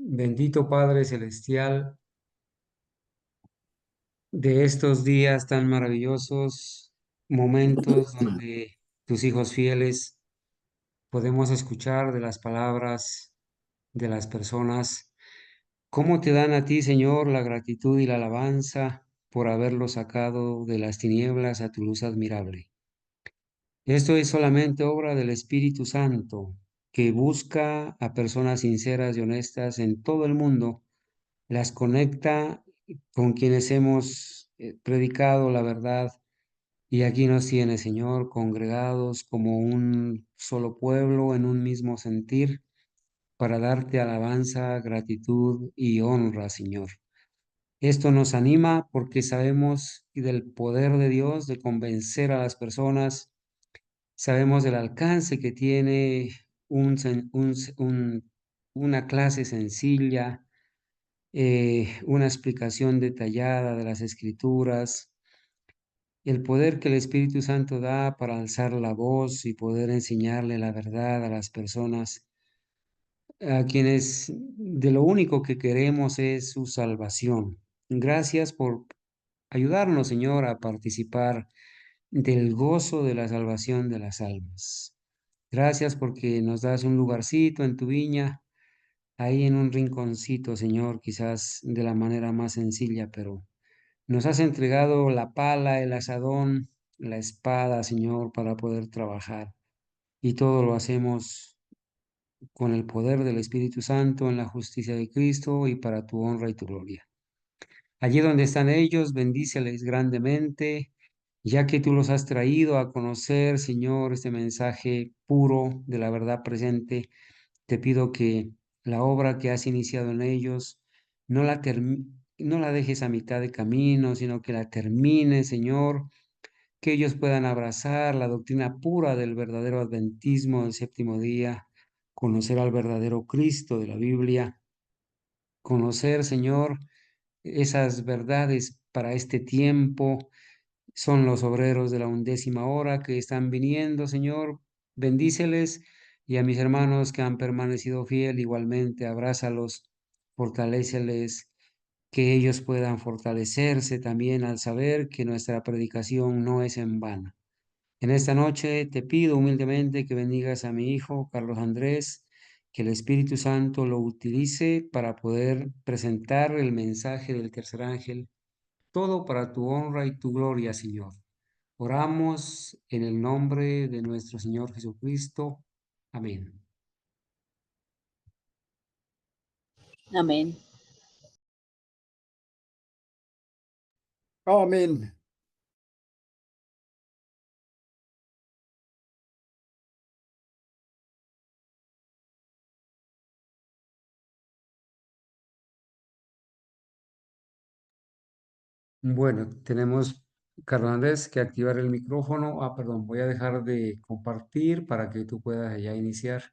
Bendito Padre Celestial, de estos días tan maravillosos, momentos donde tus hijos fieles podemos escuchar de las palabras de las personas, cómo te dan a ti, Señor, la gratitud y la alabanza por haberlos sacado de las tinieblas a tu luz admirable. Esto es solamente obra del Espíritu Santo, que busca a personas sinceras y honestas en todo el mundo, las conecta con quienes hemos predicado la verdad, y aquí nos tiene, Señor, congregados como un solo pueblo en un mismo sentir para darte alabanza, gratitud y honra, Señor. Esto nos anima porque sabemos del poder de Dios de convencer a las personas, sabemos del alcance que tiene una clase sencilla, una explicación detallada de las Escrituras, el poder que el Espíritu Santo da para alzar la voz y poder enseñarle la verdad a las personas, a quienes de lo único que queremos es su salvación. Gracias por ayudarnos, Señor, a participar del gozo de la salvación de las almas. Gracias porque nos das un lugarcito en tu viña, ahí en un rinconcito, Señor, quizás de la manera más sencilla, pero nos has entregado la pala, el asadón, la espada, Señor, para poder trabajar. Y todo lo hacemos con el poder del Espíritu Santo en la justicia de Cristo y para tu honra y tu gloria. Allí donde están ellos, bendíceles grandemente, ya que tú los has traído a conocer, Señor, este mensaje puro de la verdad presente. Te pido que la obra que has iniciado en ellos no la dejes a mitad de camino, sino que la termines, Señor, que ellos puedan abrazar la doctrina pura del verdadero adventismo del séptimo día, conocer al verdadero Cristo de la Biblia, conocer, Señor, esas verdades para este tiempo. Son los obreros de la 11ª hora que están viniendo, Señor. Bendíceles, y a mis hermanos que han permanecido fiel, igualmente abrázalos, fortaléceles, que ellos puedan fortalecerse también al saber que nuestra predicación no es en vano. En esta noche te pido humildemente que bendigas a mi hijo Carlos Andrés, que el Espíritu Santo lo utilice para poder presentar el mensaje del tercer ángel, todo para tu honra y tu gloria, Señor. Oramos en el nombre de nuestro Señor Jesucristo. Amén. Amén. Amén. Bueno, tenemos, Carlos Andrés, que activar el micrófono. Perdón, voy a dejar de compartir para que tú puedas ya iniciar.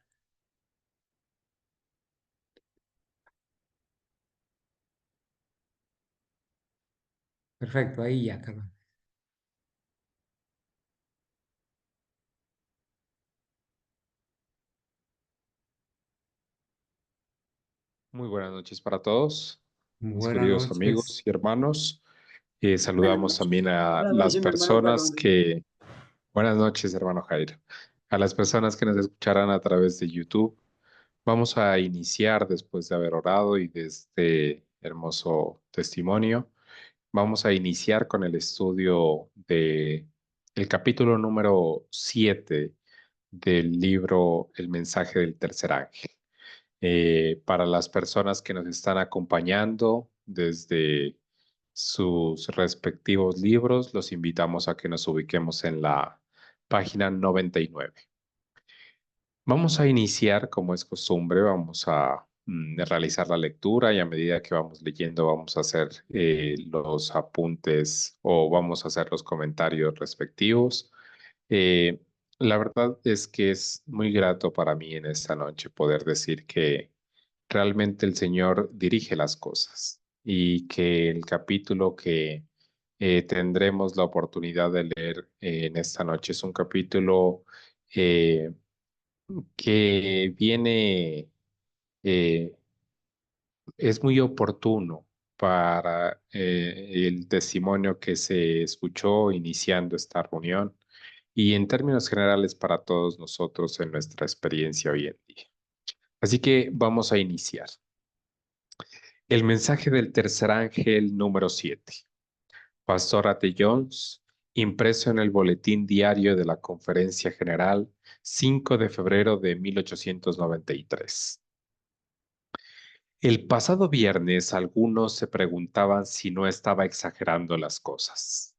Perfecto, ahí ya, Carlos. Muy buenas noches para todos, mis Buenas queridos amigos noches. y hermanos. Buenas Saludamos también noches. a Buenas las noches, mi hermano personas Carlos. que, buenas noches, hermano Jairo, a las personas que nos escucharán a través de YouTube. Vamos a iniciar después de haber orado y de este hermoso testimonio. Vamos a iniciar con el estudio de el capítulo número 7 del libro El mensaje del tercer ángel. Para las personas que nos están acompañando desde sus respectivos libros, los invitamos a que nos ubiquemos en la página 99. Vamos a iniciar, como es costumbre, vamos a realizar la lectura y a medida que vamos leyendo vamos a hacer los apuntes o vamos a hacer los comentarios respectivos. Eh, la verdad es que es muy grato para mí en esta noche poder decir que realmente el Señor dirige las cosas y que el capítulo que tendremos la oportunidad de leer en esta noche es un capítulo eh, que viene eh, es muy oportuno para el testimonio que se escuchó iniciando esta reunión y en términos generales para todos nosotros en nuestra experiencia hoy en día. Así que vamos a iniciar. El mensaje del tercer ángel número 7. Pastor Ate Jones, impreso en el Boletín Diario de la Conferencia General, 5 de febrero de 1893. El pasado viernes algunos se preguntaban si no estaba exagerando las cosas.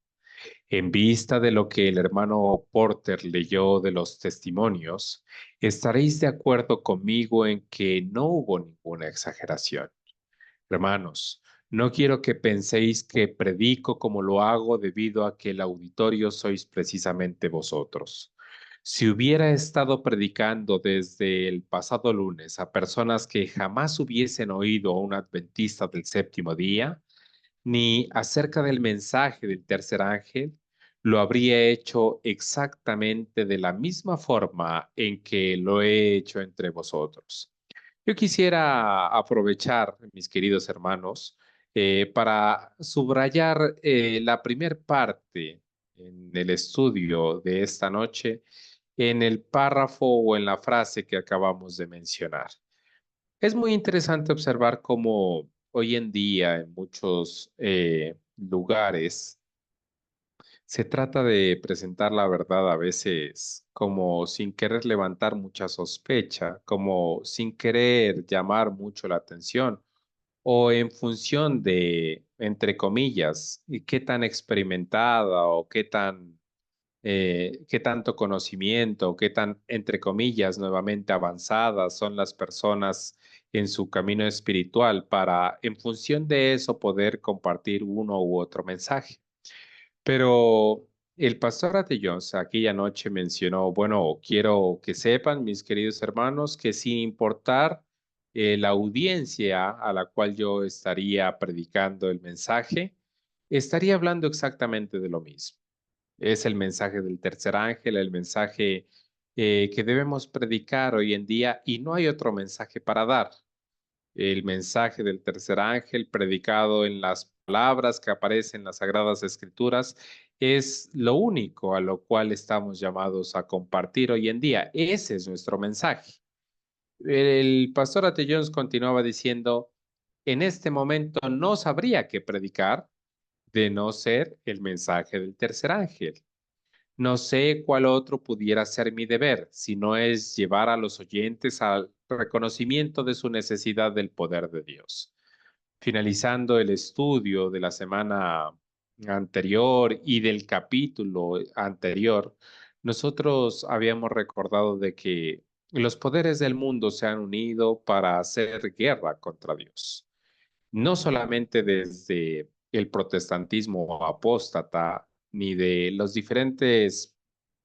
En vista de lo que el hermano Porter leyó de los testimonios, estaréis de acuerdo conmigo en que no hubo ninguna exageración. Hermanos, no quiero que penséis que predico como lo hago debido a que el auditorio sois precisamente vosotros. Si hubiera estado predicando desde el pasado lunes a personas que jamás hubiesen oído a un adventista del séptimo día, ni acerca del mensaje del tercer ángel, lo habría hecho exactamente de la misma forma en que lo he hecho entre vosotros. Yo quisiera aprovechar, mis queridos hermanos, para subrayar la primer parte en el estudio de esta noche, en el párrafo o en la frase que acabamos de mencionar. Es muy interesante observar cómo hoy en día en muchos lugares se trata de presentar la verdad a veces como sin querer levantar mucha sospecha, como sin querer llamar mucho la atención o en función de, entre comillas, y qué tan experimentada o qué tanto conocimiento, qué tan, entre comillas, nuevamente avanzadas son las personas en su camino espiritual para, en función de eso, poder compartir uno u otro mensaje. Pero el pastor Ate Jones aquella noche mencionó, bueno, quiero que sepan, mis queridos hermanos, que sin importar la audiencia a la cual yo estaría predicando el mensaje, estaría hablando exactamente de lo mismo. Es el mensaje del tercer ángel, el mensaje que debemos predicar hoy en día y no hay otro mensaje para dar. El mensaje del tercer ángel predicado en las palabras que aparecen en las Sagradas Escrituras es lo único a lo cual estamos llamados a compartir hoy en día. Ese es nuestro mensaje. El pastor Ate Jones continuaba diciendo, en este momento no sabría qué predicar de no ser el mensaje del tercer ángel. No sé cuál otro pudiera ser mi deber, si no es llevar a los oyentes al reconocimiento de su necesidad del poder de Dios. Finalizando el estudio de la semana anterior y del capítulo anterior, nosotros habíamos recordado de que los poderes del mundo se han unido para hacer guerra contra Dios. No solamente desde el protestantismo apóstata, ni de los diferentes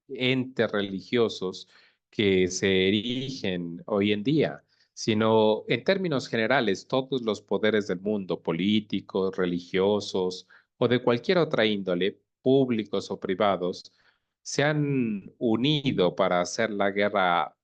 entes religiosos que se erigen hoy en día, sino en términos generales, todos los poderes del mundo, políticos, religiosos o de cualquier otra índole, públicos o privados, se han unido para hacer la guerra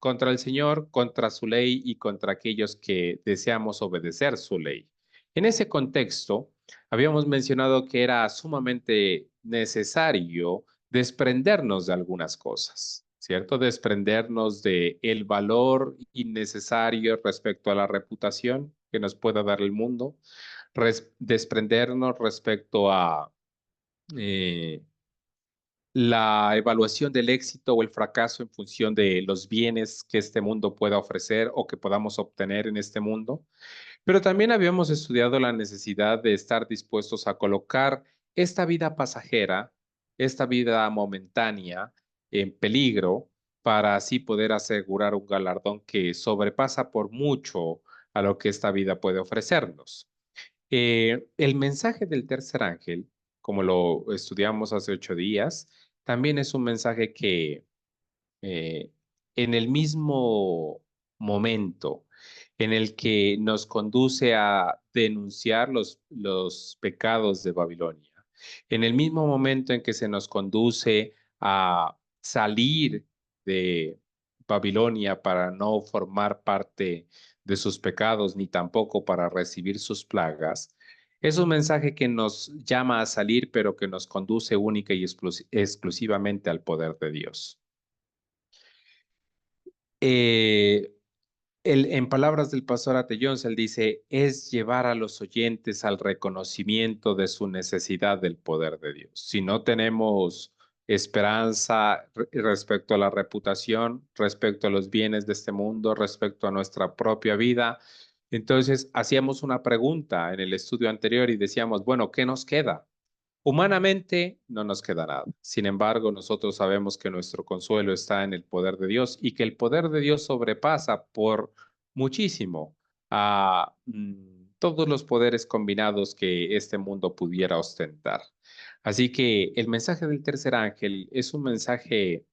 contra el Señor, contra su ley y contra aquellos que deseamos obedecer su ley. En ese contexto, habíamos mencionado que era sumamente necesario desprendernos de algunas cosas, ¿cierto? Desprendernos de el valor innecesario respecto a la reputación que nos pueda dar el mundo, desprendernos respecto a eh, la evaluación del éxito o el fracaso en función de los bienes que este mundo pueda ofrecer o que podamos obtener en este mundo. Pero también habíamos estudiado la necesidad de estar dispuestos a colocar esta vida pasajera, esta vida momentánea en peligro para así poder asegurar un galardón que sobrepasa por mucho a lo que esta vida puede ofrecernos. El mensaje del tercer ángel, como lo estudiamos hace 8 días, también es un mensaje que eh, en el mismo momento en el que nos conduce a denunciar los pecados de Babilonia, en el mismo momento en que se nos conduce a salir de, Babilonia para no formar parte de sus pecados ni tampoco para recibir sus plagas, es un mensaje que nos llama a salir, pero que nos conduce única y exclusivamente al poder de Dios. Eh, en palabras del pastor Ate Jones, él dice, es llevar a los oyentes al reconocimiento de su necesidad del poder de Dios. Si no tenemos esperanza respecto a la reputación, respecto a los bienes de este mundo, respecto a nuestra propia vida, entonces hacíamos una pregunta en el estudio anterior y decíamos, bueno, ¿qué nos queda? Humanamente no nos queda nada. Sin embargo, nosotros sabemos que nuestro consuelo está en el poder de Dios y que el poder de Dios sobrepasa por muchísimo a todos los poderes combinados que este mundo pudiera ostentar. Así que el mensaje del tercer ángel es un mensaje,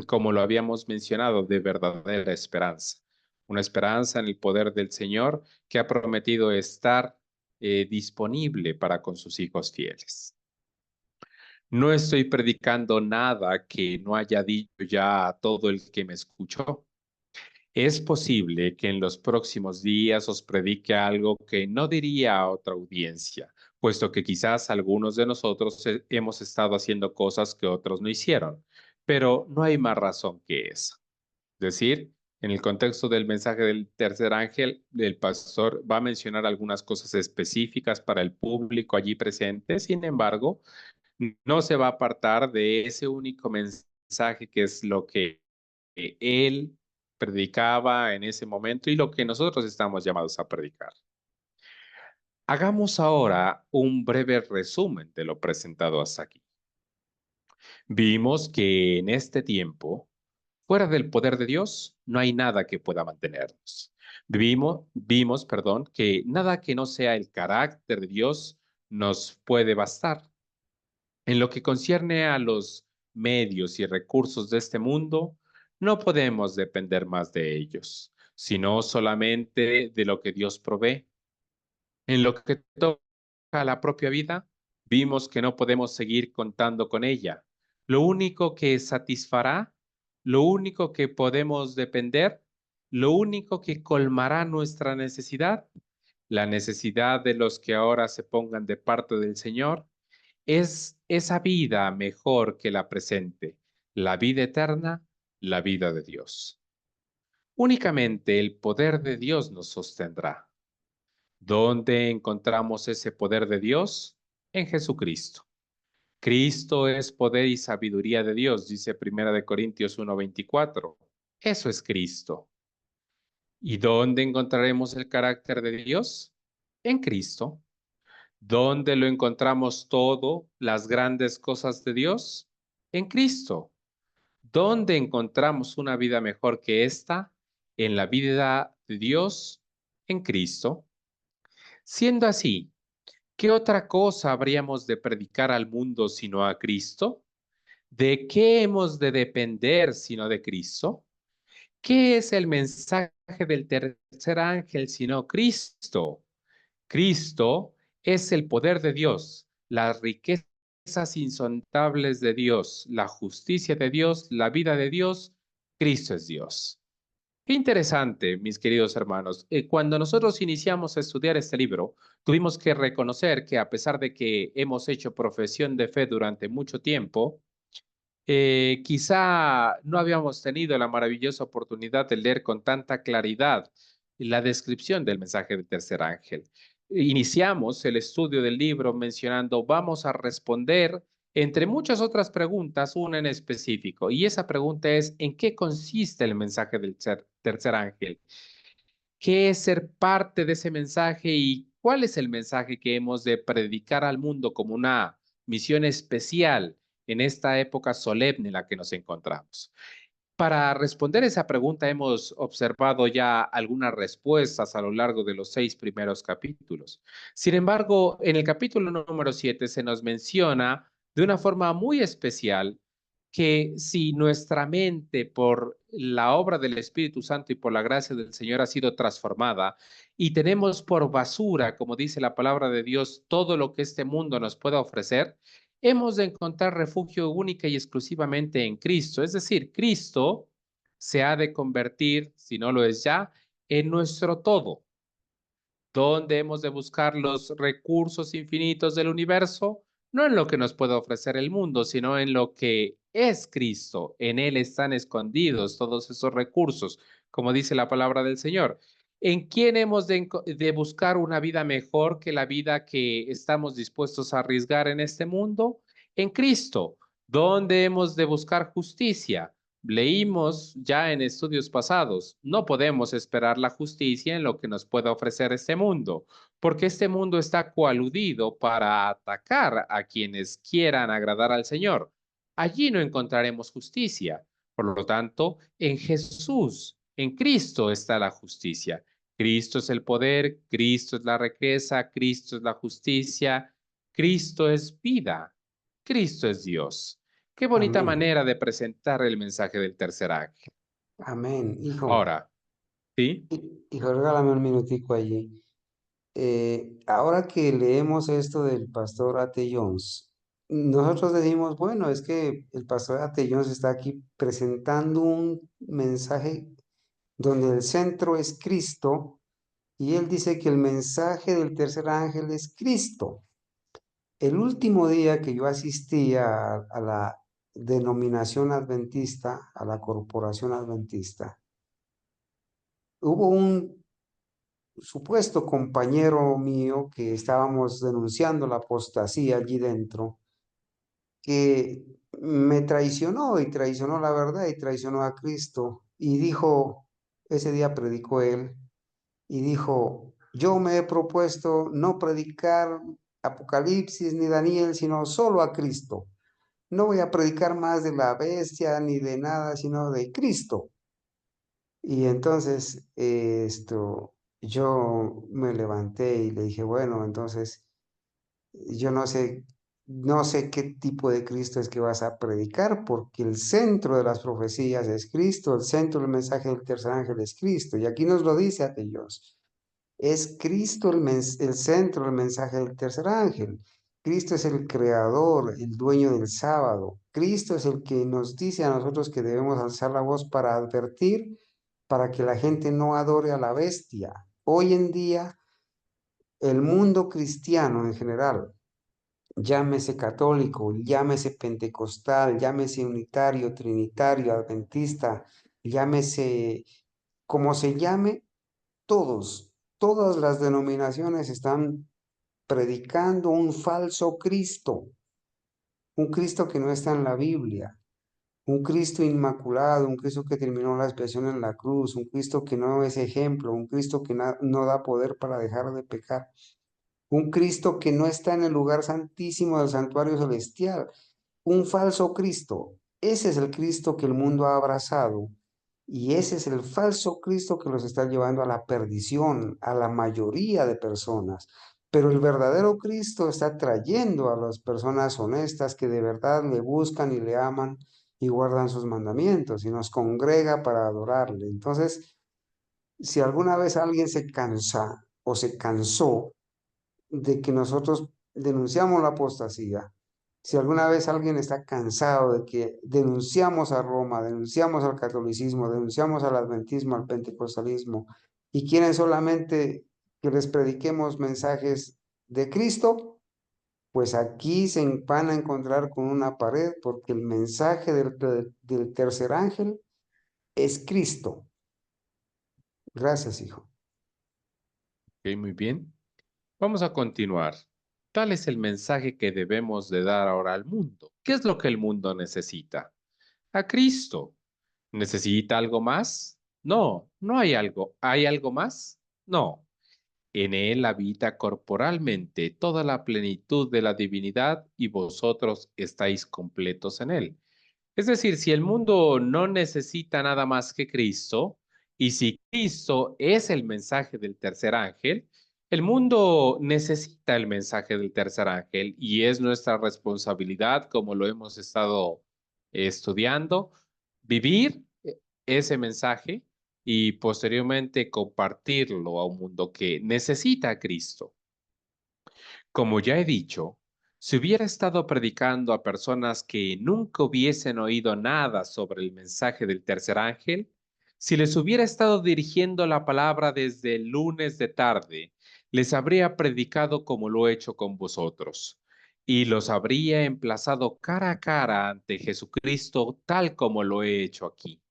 como lo habíamos mencionado, de verdadera esperanza. Una esperanza en el poder del Señor que ha prometido estar disponible para con sus hijos fieles. No estoy predicando nada que no haya dicho ya a todo el que me escuchó. Es posible que en los próximos días os predique algo que no diría a otra audiencia, puesto que quizás algunos de nosotros hemos estado haciendo cosas que otros no hicieron, pero no hay más razón que esa. Es decir, en el contexto del mensaje del tercer ángel, el pastor va a mencionar algunas cosas específicas para el público allí presente. Sin embargo, no se va a apartar de ese único mensaje que es lo que él predicaba en ese momento y lo que nosotros estamos llamados a predicar. Hagamos ahora un breve resumen de lo presentado hasta aquí. Vimos que en este tiempo, fuera del poder de Dios, no hay nada que pueda mantenernos. Vimos, que nada que no sea el carácter de Dios nos puede bastar. En lo que concierne a los medios y recursos de este mundo, no podemos depender más de ellos, sino solamente de lo que Dios provee. En lo que toca a la propia vida, vimos que no podemos seguir contando con ella. Lo único que satisfará, lo único que podemos depender, lo único que colmará nuestra necesidad, la necesidad de los que ahora se pongan de parte del Señor, es esa vida mejor que la presente, la vida eterna, la vida de Dios. Únicamente el poder de Dios nos sostendrá. ¿Dónde encontramos ese poder de Dios? En Jesucristo. Cristo es poder y sabiduría de Dios, dice 1 Corintios 1:24. Eso es Cristo. ¿Y dónde encontraremos el carácter de Dios? En Cristo. ¿Dónde lo encontramos todo, las grandes cosas de Dios? En Cristo. ¿Dónde encontramos una vida mejor que esta? En la vida de Dios, en Cristo. Siendo así, ¿qué otra cosa habríamos de predicar al mundo sino a Cristo? ¿De qué hemos de depender sino de Cristo? ¿Qué es el mensaje del tercer ángel sino Cristo? Cristo es el poder de Dios, las riquezas insondables de Dios, la justicia de Dios, la vida de Dios. Cristo es Dios. Qué interesante, mis queridos hermanos. Cuando nosotros iniciamos a estudiar este libro, tuvimos que reconocer que a pesar de que hemos hecho profesión de fe durante mucho tiempo, quizá no habíamos tenido la maravillosa oportunidad de leer con tanta claridad la descripción del mensaje del tercer ángel. Iniciamos el estudio del libro mencionando, vamos a responder, entre muchas otras preguntas, una en específico. Y esa pregunta es, ¿en qué consiste el mensaje del tercer ángel? ¿Qué es ser parte de ese mensaje y cuál es el mensaje que hemos de predicar al mundo como una misión especial en esta época solemne en la que nos encontramos? Para responder esa pregunta hemos observado ya algunas respuestas a lo largo de los 6 primeros capítulos. Sin embargo, en el capítulo número 7 se nos menciona de una forma muy especial que si nuestra mente por la obra del Espíritu Santo y por la gracia del Señor ha sido transformada y tenemos por basura, como dice la palabra de Dios, todo lo que este mundo nos pueda ofrecer, hemos de encontrar refugio única y exclusivamente en Cristo. Es decir, Cristo se ha de convertir, si no lo es ya, en nuestro todo. ¿Dónde hemos de buscar los recursos infinitos del universo? No en lo que nos puede ofrecer el mundo, sino en lo que es Cristo. En Él están escondidos todos esos recursos, como dice la palabra del Señor. ¿En quién hemos de buscar una vida mejor que la vida que estamos dispuestos a arriesgar en este mundo? En Cristo. ¿Dónde hemos de buscar justicia? Leímos ya en estudios pasados, no podemos esperar la justicia en lo que nos pueda ofrecer este mundo, porque este mundo está coaludido para atacar a quienes quieran agradar al Señor. Allí no encontraremos justicia. Por lo tanto, en Jesús, en Cristo está la justicia. Cristo es el poder, Cristo es la riqueza, Cristo es la justicia, Cristo es vida, Cristo es Dios. Qué bonita Amén. manera de presentar el mensaje del tercer ángel. Amén. Hijo, Ahora, ¿sí? hijo, regálame un minutico allí. Ahora que leemos esto del pastor A.T. Jones, nosotros decimos, bueno, es que el pastor A.T. Jones está aquí presentando un mensaje donde el centro es Cristo y él dice que el mensaje del tercer ángel es Cristo. El último día que yo asistí a la denominación adventista, a la corporación adventista, hubo un supuesto compañero mío que estábamos denunciando la apostasía allí dentro, que me traicionó y traicionó la verdad y traicionó a Cristo y dijo, ese día predicó él y dijo, yo me he propuesto no predicar Apocalipsis ni Daniel, sino solo a Cristo. No voy a predicar más de la bestia ni de nada, sino de Cristo. Y entonces yo me levanté y le dije, bueno, entonces yo no sé qué tipo de Cristo es que vas a predicar, porque el centro de las profecías es Cristo, el centro del mensaje del tercer ángel es Cristo. Y aquí nos lo dice a ellos. Es Cristo el centro del mensaje del tercer ángel. Cristo es el creador, el dueño del sábado. Cristo es el que nos dice a nosotros que debemos alzar la voz para advertir, para que la gente no adore a la bestia. Hoy en día, el mundo cristiano en general, llámese católico, llámese pentecostal, llámese unitario, trinitario, adventista, llámese como se llame, todas las denominaciones están predicando un falso Cristo, un Cristo que no está en la Biblia, un Cristo inmaculado, un Cristo que terminó la expiación en la cruz, un Cristo que no es ejemplo, un Cristo que no da poder para dejar de pecar, un Cristo que no está en el lugar santísimo del santuario celestial, un falso Cristo. Ese es el Cristo que el mundo ha abrazado y ese es el falso Cristo que los está llevando a la perdición, a la mayoría de personas. Pero el verdadero Cristo está trayendo a las personas honestas que de verdad le buscan y le aman y guardan sus mandamientos y nos congrega para adorarle. Entonces, si alguna vez alguien se cansa o se cansó de que nosotros denunciamos la apostasía, si alguna vez alguien está cansado de que denunciamos a Roma, denunciamos al catolicismo, denunciamos al adventismo, al pentecostalismo, y quieren solamente que les prediquemos mensajes de Cristo, pues aquí se van a encontrar con una pared porque el mensaje del tercer ángel es Cristo. Gracias, hijo. Ok, muy bien. Vamos a continuar. Tal es el mensaje que debemos de dar ahora al mundo. ¿Qué es lo que el mundo necesita? A Cristo. ¿Necesita algo más? No, no hay algo. ¿Hay algo más? No. En Él habita corporalmente toda la plenitud de la divinidad y vosotros estáis completos en Él. Es decir, si el mundo no necesita nada más que Cristo, y si Cristo es el mensaje del tercer ángel, el mundo necesita el mensaje del tercer ángel y es nuestra responsabilidad, como lo hemos estado estudiando, vivir ese mensaje y posteriormente compartirlo a un mundo que necesita a Cristo. Como ya he dicho, Si hubiera estado predicando a personas que nunca hubiesen oído nada sobre el mensaje del tercer ángel, si les hubiera estado dirigiendo la palabra desde el lunes de tarde, les habría predicado como lo he hecho con vosotros, y los habría emplazado cara a cara ante Jesucristo tal como lo he hecho aquí.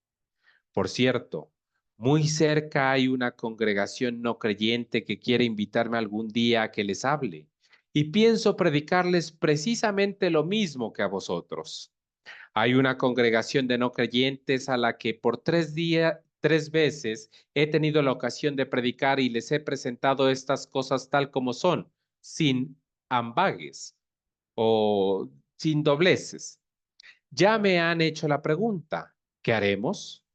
Por cierto, muy cerca hay una congregación no creyente que quiere invitarme algún día a que les hable, y pienso predicarles precisamente lo mismo que a vosotros. Hay una congregación de no creyentes a la que por 3 días, 3 veces he tenido la ocasión de predicar y les he presentado estas cosas tal como son, sin ambages o sin dobleces. Ya me han hecho la pregunta, ¿qué haremos?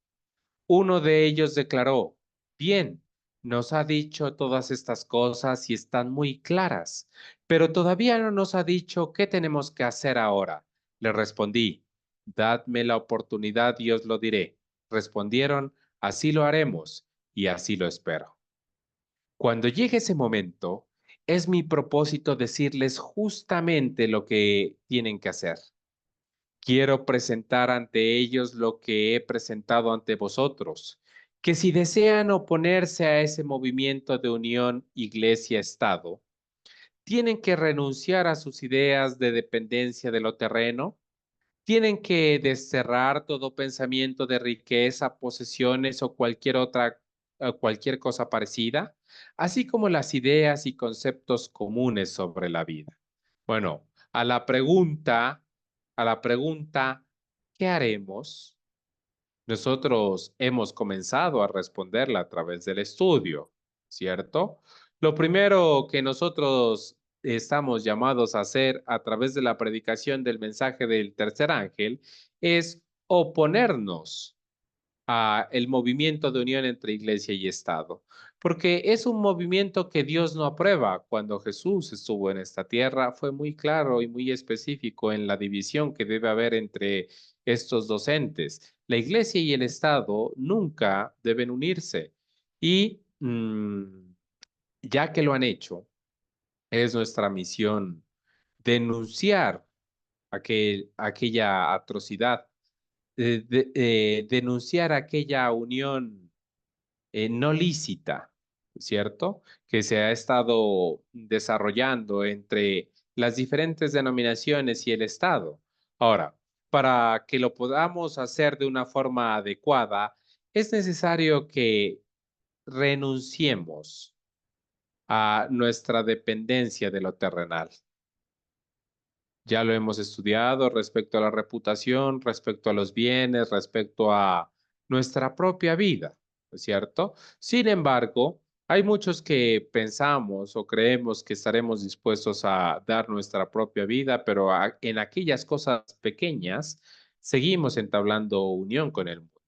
Uno de ellos declaró, bien, nos ha dicho todas estas cosas y están muy claras, pero todavía no nos ha dicho qué tenemos que hacer ahora. Le respondí, dadme la oportunidad y os lo diré. Respondieron, así lo haremos y así lo espero. Cuando llegue ese momento, es mi propósito decirles justamente lo que tienen que hacer. Quiero presentar ante ellos lo que he presentado ante vosotros, que si desean oponerse a ese movimiento de unión Iglesia-Estado, tienen que renunciar a sus ideas de dependencia de lo terreno, tienen que desterrar todo pensamiento de riqueza, posesiones o cualquier cosa parecida, así como las ideas y conceptos comunes sobre la vida. Bueno, a la pregunta, a la pregunta, ¿qué haremos? Nosotros hemos comenzado a responderla a través del estudio, ¿cierto? Lo primero que nosotros estamos llamados a hacer a través de la predicación del mensaje del tercer ángel es oponernos a el movimiento de unión entre iglesia y Estado, porque es un movimiento que Dios no aprueba. Cuando Jesús estuvo en esta tierra, fue muy claro y muy específico en la división que debe haber entre estos dos entes. La iglesia y el Estado nunca deben unirse y ya que lo han hecho, es nuestra misión denunciar aquella atrocidad, denunciar aquella unión no lícita, ¿cierto? Que se ha estado desarrollando entre las diferentes denominaciones y el Estado. Ahora, para que lo podamos hacer de una forma adecuada, es necesario que renunciemos a nuestra dependencia de lo terrenal. Ya lo hemos estudiado respecto a la reputación, respecto a los bienes, respecto a nuestra propia vida, ¿no es cierto? Sin embargo, hay muchos que pensamos o creemos que estaremos dispuestos a dar nuestra propia vida, pero en aquellas cosas pequeñas seguimos entablando unión con el mundo.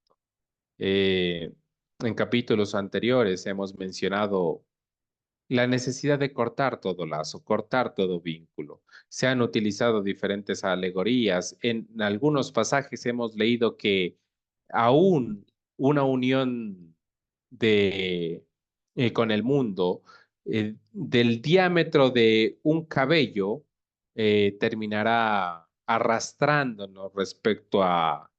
Eh, en capítulos anteriores hemos mencionado la necesidad de cortar todo lazo, cortar todo vínculo. Se han utilizado diferentes alegorías. En algunos pasajes hemos leído que aún una unión con el mundo del diámetro de un cabello terminará arrastrándonos respecto a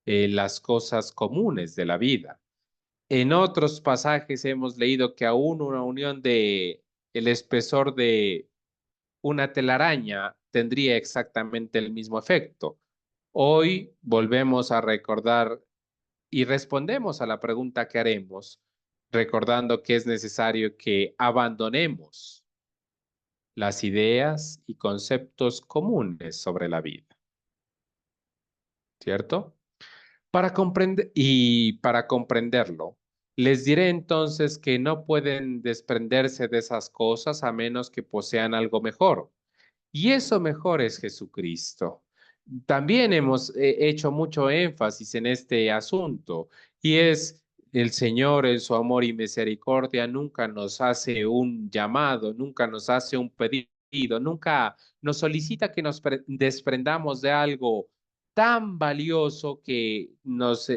las cosas comunes de la vida. En otros pasajes hemos leído que aún una unión de el espesor de una telaraña tendría exactamente el mismo efecto. Hoy volvemos a recordar y respondemos a la pregunta que haremos, recordando que es necesario que abandonemos las ideas y conceptos comunes sobre la vida, ¿cierto? Para comprenderlo, les diré entonces que no pueden desprenderse de esas cosas a menos que posean algo mejor. Y eso mejor es Jesucristo. También hemos hecho mucho énfasis en este asunto y es el Señor en su amor y misericordia nunca nos hace un llamado, nunca nos hace un pedido, nunca nos solicita que nos desprendamos de algo tan valioso que nos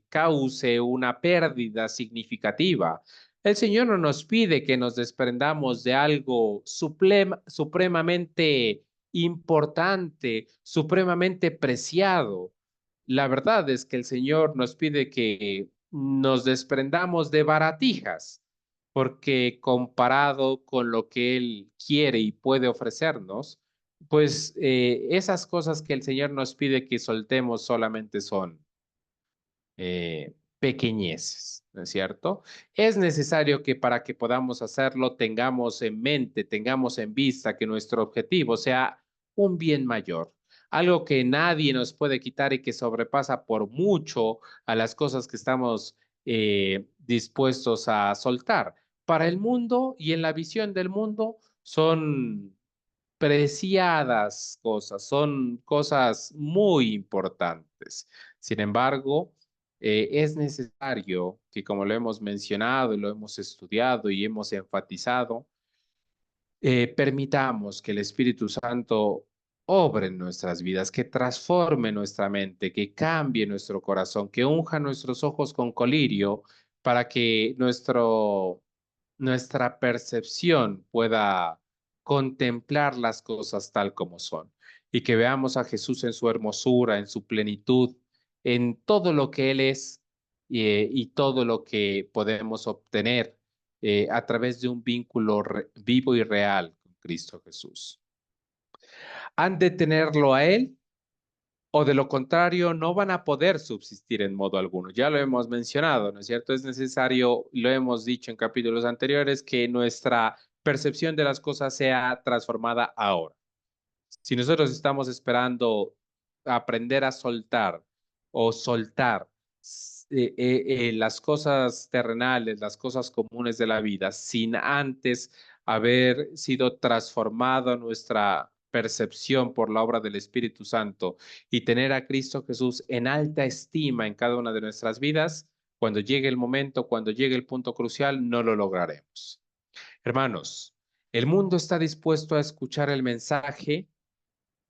cause una pérdida significativa. El Señor no nos pide que nos desprendamos de algo supremamente importante, supremamente preciado. La verdad es que el Señor nos pide que nos desprendamos de baratijas, porque comparado con lo que Él quiere y puede ofrecernos, pues esas cosas que el Señor nos pide que soltemos solamente son pequeñeces, ¿no es cierto? Es necesario que para que podamos hacerlo tengamos en mente, tengamos en vista que nuestro objetivo sea un bien mayor, algo que nadie nos puede quitar y que sobrepasa por mucho a las cosas que estamos dispuestos a soltar. Para el mundo y en la visión del mundo son preciadas cosas, son cosas muy importantes. Sin embargo, es necesario que, como lo hemos mencionado y lo hemos estudiado y hemos enfatizado, permitamos que el Espíritu Santo obre en nuestras vidas, que transforme nuestra mente, que cambie nuestro corazón, que unja nuestros ojos con colirio para que nuestra percepción pueda contemplar las cosas tal como son y que veamos a Jesús en su hermosura, en su plenitud, en todo lo que Él es y todo lo que podemos obtener a través de un vínculo vivo y real con Cristo Jesús. Han de tenerlo a Él o de lo contrario no van a poder subsistir en modo alguno. Ya lo hemos mencionado, ¿no es cierto? Es necesario, lo hemos dicho en capítulos anteriores, que nuestra percepción de las cosas sea transformada ahora. Si nosotros estamos esperando aprender a soltar o soltar las cosas terrenales, las cosas comunes de la vida, sin antes haber sido transformado nuestra percepción por la obra del Espíritu Santo y tener a Cristo Jesús en alta estima en cada una de nuestras vidas, cuando llegue el momento, cuando llegue el punto crucial, no lo lograremos. Hermanos, el mundo está dispuesto a escuchar el mensaje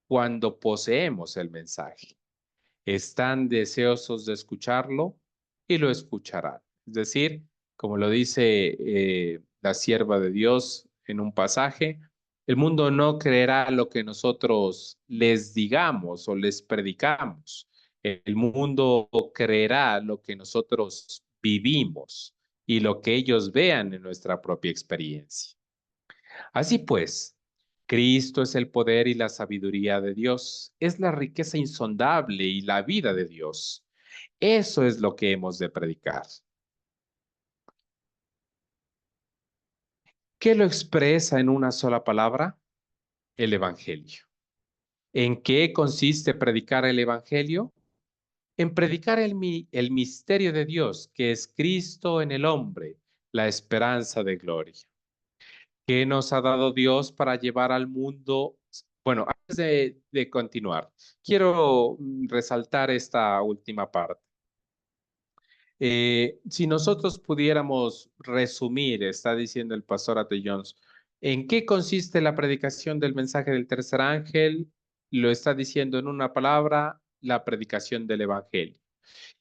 cuando poseemos el mensaje. Están deseosos de escucharlo y lo escucharán. Es decir, como lo dice la sierva de Dios en un pasaje, el mundo no creerá lo que nosotros les digamos o les predicamos. El mundo creerá lo que nosotros vivimos y lo que ellos vean en nuestra propia experiencia. Así pues, Cristo es el poder y la sabiduría de Dios, es la riqueza insondable y la vida de Dios. Eso es lo que hemos de predicar. ¿Qué lo expresa en una sola palabra? El Evangelio. ¿En qué consiste predicar el Evangelio? En predicar el misterio de Dios, que es Cristo en el hombre, la esperanza de gloria. ¿Qué nos ha dado Dios para llevar al mundo? Bueno, antes de continuar, quiero resaltar esta última parte. Si nosotros pudiéramos resumir, está diciendo el pastor Ate Jones, ¿en qué consiste la predicación del mensaje del tercer ángel? Lo está diciendo en una palabra, la predicación del evangelio.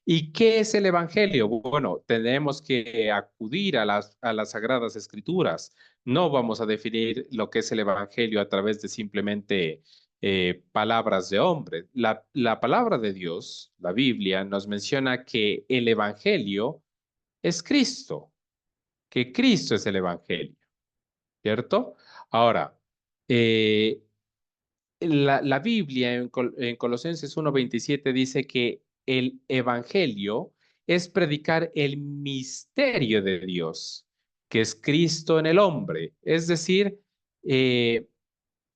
¿Y qué es el Evangelio? Bueno, tenemos que acudir a las Sagradas Escrituras. No vamos a definir lo que es el Evangelio a través de simplemente palabras de hombre. La palabra de Dios, la Biblia, nos menciona que el Evangelio es Cristo, que Cristo es el Evangelio, ¿cierto? Ahora, eh, la Biblia en Colosenses 1:27 dice que el evangelio es predicar el misterio de Dios, que es Cristo en el hombre. Es decir, eh,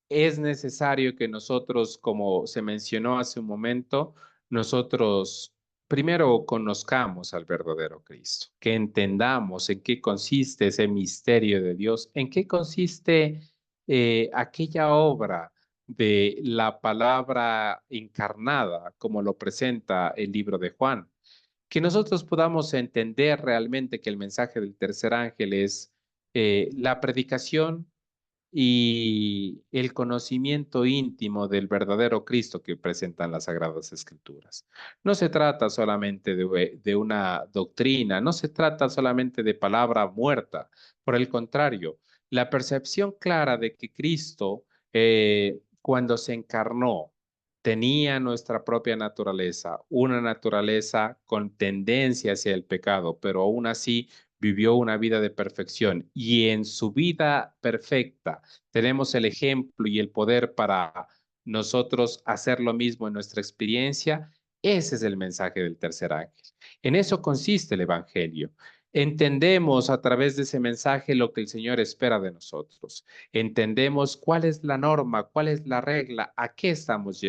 es necesario que nosotros, como se mencionó hace un momento, nosotros primero conozcamos al verdadero Cristo, que entendamos en qué consiste ese misterio de Dios, en qué consiste aquella obra de la palabra encarnada, como lo presenta el libro de Juan, que nosotros podamos entender realmente que el mensaje del tercer ángel es la predicación y el conocimiento íntimo del verdadero Cristo que presentan las Sagradas Escrituras. No se trata solamente de una doctrina, no se trata solamente de palabra muerta, por el contrario, la percepción clara de que Cristo, cuando se encarnó, tenía nuestra propia naturaleza, una naturaleza con tendencia hacia el pecado, pero aún así vivió una vida de perfección. Y en su vida perfecta tenemos el ejemplo y el poder para nosotros hacer lo mismo en nuestra experiencia. Ese es el mensaje del tercer ángel. En eso consiste el Evangelio. Entendemos a través de ese mensaje lo que el Señor espera de nosotros. Entendemos cuál es la norma, cuál es la regla, a qué estamos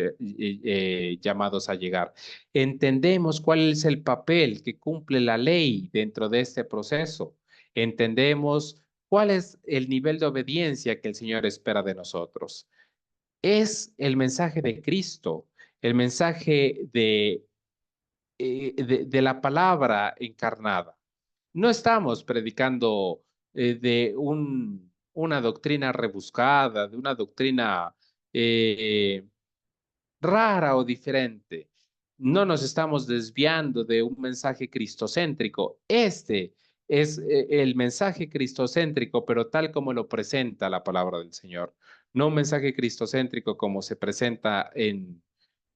llamados a llegar. Entendemos cuál es el papel que cumple la ley dentro de este proceso. Entendemos cuál es el nivel de obediencia que el Señor espera de nosotros. Es el mensaje de Cristo, el mensaje de la palabra encarnada. No estamos predicando una doctrina rebuscada, de una doctrina eh, rara o diferente. No nos estamos desviando de un mensaje cristocéntrico. Este es el mensaje cristocéntrico, pero tal como lo presenta la palabra del Señor. No un mensaje cristocéntrico como se presenta en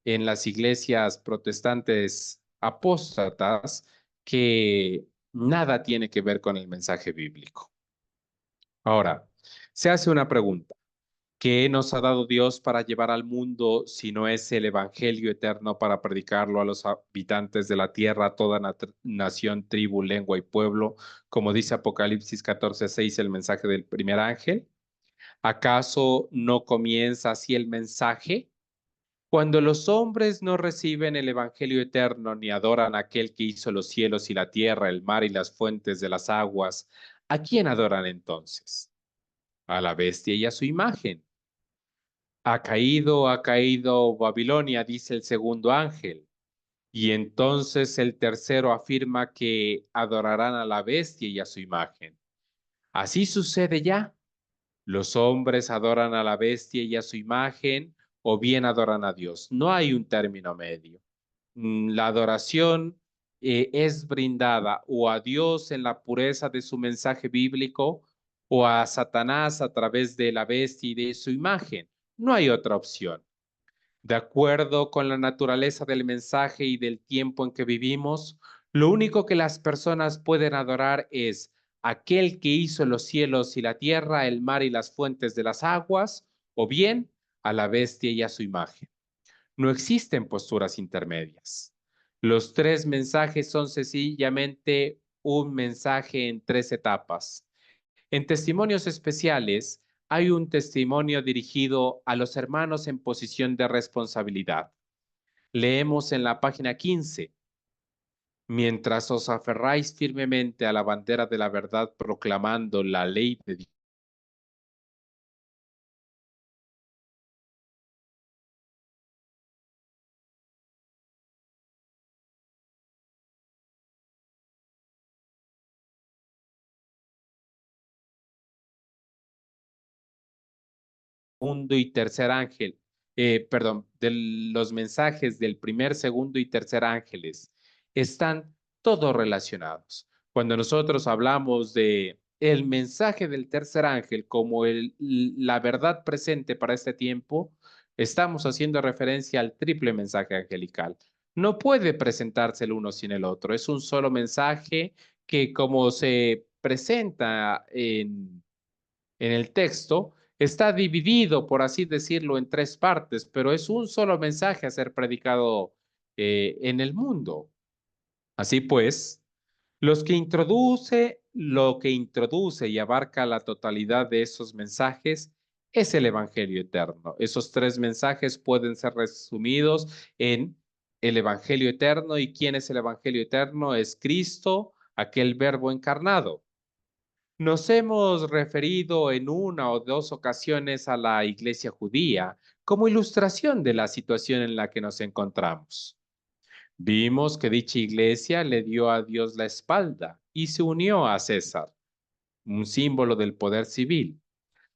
las iglesias protestantes apóstatas, que nada tiene que ver con el mensaje bíblico. Ahora, se hace una pregunta. ¿Qué nos ha dado Dios para llevar al mundo si no es el Evangelio eterno para predicarlo a los habitantes de la tierra, a toda nación, tribu, lengua y pueblo, como dice Apocalipsis 14:6, el mensaje del primer ángel? ¿Acaso no comienza así el mensaje? Cuando los hombres no reciben el Evangelio eterno ni adoran a aquel que hizo los cielos y la tierra, el mar y las fuentes de las aguas, ¿a quién adoran entonces? A la bestia y a su imagen. Ha caído Babilonia, dice el segundo ángel. Y entonces el tercero afirma que adorarán a la bestia y a su imagen. Así sucede ya. Los hombres adoran a la bestia y a su imagen, o bien adoran a Dios. No hay un término medio. La adoración es brindada o a Dios en la pureza de su mensaje bíblico, o a Satanás a través de la bestia y de su imagen. No hay otra opción. De acuerdo con la naturaleza del mensaje y del tiempo en que vivimos, lo único que las personas pueden adorar es aquel que hizo los cielos y la tierra, el mar y las fuentes de las aguas, o bien a la bestia y a su imagen. No existen posturas intermedias. Los tres mensajes son sencillamente un mensaje en tres etapas. En testimonios especiales hay un testimonio dirigido a los hermanos en posición de responsabilidad. Leemos en la página 15: mientras os aferráis firmemente a la bandera de la verdad proclamando la ley de Dios, segundo y tercer ángel, perdón, de los mensajes del primer, segundo y tercer ángeles están todos relacionados. Cuando nosotros hablamos de el mensaje del tercer ángel como la verdad presente para este tiempo, estamos haciendo referencia al triple mensaje angelical. No puede presentarse el uno sin el otro. Es un solo mensaje que, como se presenta en el texto, está dividido, por así decirlo, en tres partes, pero es un solo mensaje a ser predicado en el mundo. Así pues, lo que introduce y abarca la totalidad de esos mensajes es el Evangelio eterno. Esos tres mensajes pueden ser resumidos en el Evangelio eterno. ¿Y quién es el Evangelio eterno? Es Cristo, aquel verbo encarnado. Nos hemos referido en una o dos ocasiones a la iglesia judía como ilustración de la situación en la que nos encontramos. Vimos que dicha iglesia le dio a Dios la espalda y se unió a César, un símbolo del poder civil,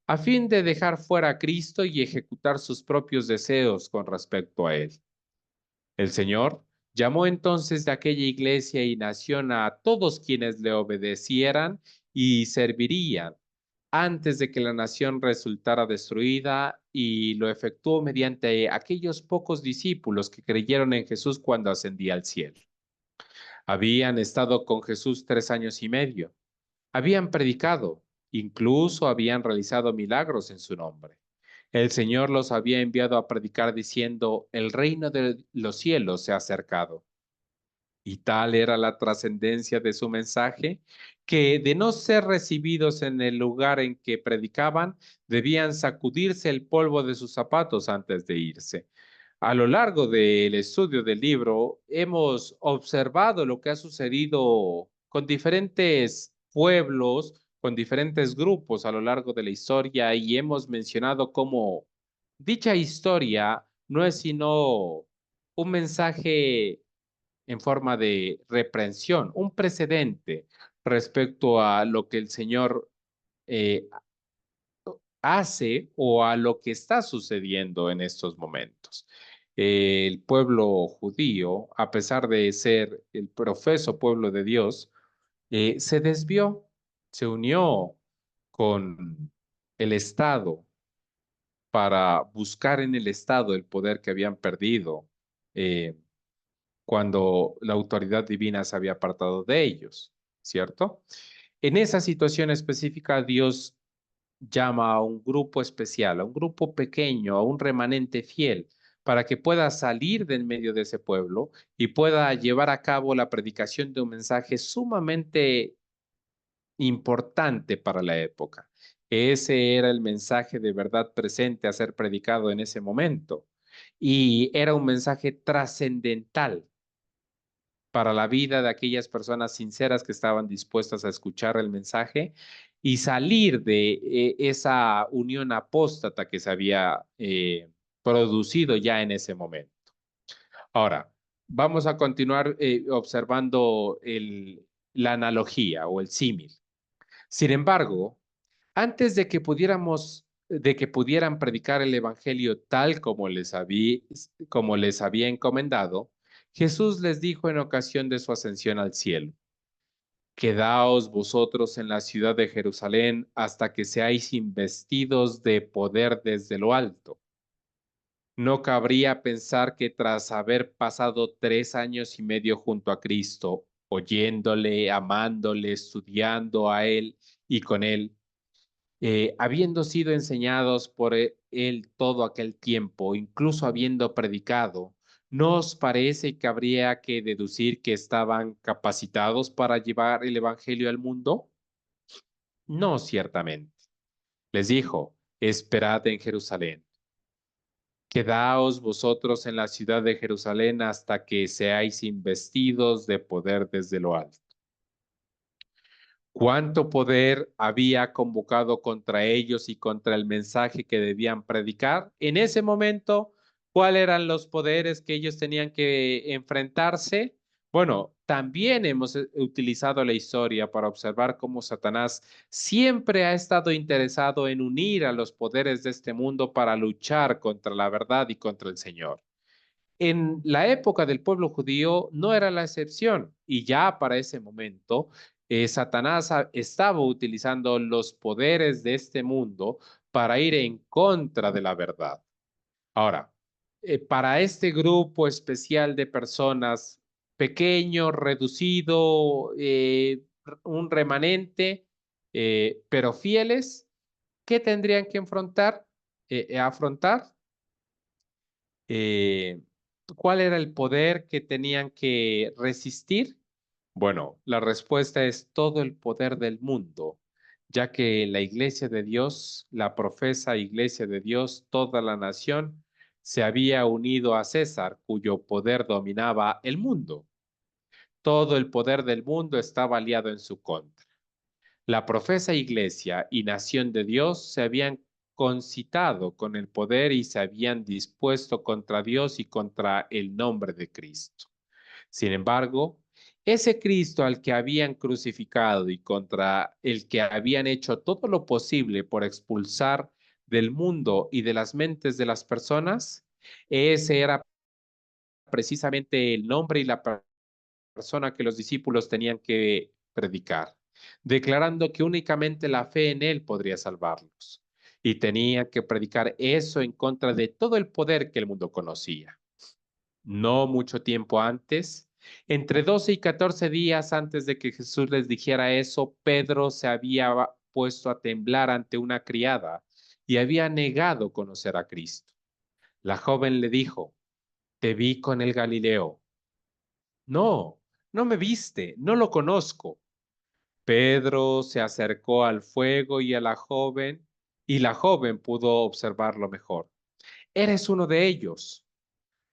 a fin de dejar fuera a Cristo y ejecutar sus propios deseos con respecto a él. El Señor llamó entonces de aquella iglesia y nación a todos quienes le obedecieran y servirían antes de que la nación resultara destruida y lo efectuó mediante aquellos pocos discípulos que creyeron en Jesús cuando ascendía al cielo. Habían estado con Jesús 3 años y medio. Habían predicado, incluso habían realizado milagros en su nombre. El Señor los había enviado a predicar diciendo, el reino de los cielos se ha acercado. Y tal era la trascendencia de su mensaje, que de no ser recibidos en el lugar en que predicaban, debían sacudirse el polvo de sus zapatos antes de irse. A lo largo del estudio del libro, hemos observado lo que ha sucedido con diferentes pueblos, con diferentes grupos a lo largo de la historia y hemos mencionado cómo dicha historia no es sino un mensaje en forma de reprensión, un precedente respecto a lo que el Señor eh, hace o a lo que está sucediendo en estos momentos. El pueblo judío, a pesar de ser el profeso pueblo de Dios, se desvió, se unió con el Estado para buscar en el Estado el poder que habían perdido cuando la autoridad divina se había apartado de ellos, ¿cierto? En esa situación específica, Dios llama a un grupo especial, a un grupo pequeño, a un remanente fiel, para que pueda salir del medio de ese pueblo y pueda llevar a cabo la predicación de un mensaje sumamente importante para la época. Ese era el mensaje de verdad presente a ser predicado en ese momento. Y era un mensaje trascendental para la vida de aquellas personas sinceras que estaban dispuestas a escuchar el mensaje y salir de esa unión apóstata que se había producido ya en ese momento. Ahora, vamos a continuar observando la analogía o el símil. Sin embargo, antes de que pudieran predicar el evangelio tal como les había encomendado, Jesús les dijo en ocasión de su ascensión al cielo: Quedaos vosotros en la ciudad de Jerusalén hasta que seáis investidos de poder desde lo alto. No cabría pensar que tras haber pasado 3 años y medio junto a Cristo, oyéndole, amándole, estudiando a Él y con Él, habiendo sido enseñados por Él todo aquel tiempo, incluso habiendo predicado, ¿no os parece que habría que deducir que estaban capacitados para llevar el Evangelio al mundo? No, ciertamente. Les dijo, esperad en Jerusalén. Quedaos vosotros en la ciudad de Jerusalén hasta que seáis investidos de poder desde lo alto. ¿Cuánto poder había convocado contra ellos y contra el mensaje que debían predicar? En ese momento, ¿cuáles eran los poderes que ellos tenían que enfrentarse? Bueno, también hemos utilizado la historia para observar cómo Satanás siempre ha estado interesado en unir a los poderes de este mundo para luchar contra la verdad y contra el Señor. En la época del pueblo judío no era la excepción y ya para ese momento Satanás estaba utilizando los poderes de este mundo para ir en contra de la verdad. Ahora, para este grupo especial de personas, pequeño, reducido, un remanente, pero fieles, ¿qué tendrían que afrontar? Eh, ¿Cuál era el poder que tenían que resistir? Bueno, la respuesta es todo el poder del mundo, ya que la iglesia de Dios, la profesa iglesia de Dios, toda la nación, se había unido a César, cuyo poder dominaba el mundo. Todo el poder del mundo estaba aliado en su contra. La profesa iglesia y nación de Dios se habían concitado con el poder y se habían dispuesto contra Dios y contra el nombre de Cristo. Sin embargo, ese Cristo al que habían crucificado y contra el que habían hecho todo lo posible por expulsar del mundo y de las mentes de las personas, ese era precisamente el nombre y la persona que los discípulos tenían que predicar. declarando que únicamente la fe en él podría salvarlos. Y tenía que predicar eso en contra de todo el poder que el mundo conocía. No mucho tiempo antes, entre 12 y 14 días antes de que Jesús les dijera eso, Pedro se había puesto a temblar ante una criada y había negado conocer a Cristo. La joven le dijo, te vi con el Galileo. No, no me viste, no lo conozco. Pedro se acercó al fuego y a la joven, y la joven pudo observarlo mejor. ¿Eres uno de ellos?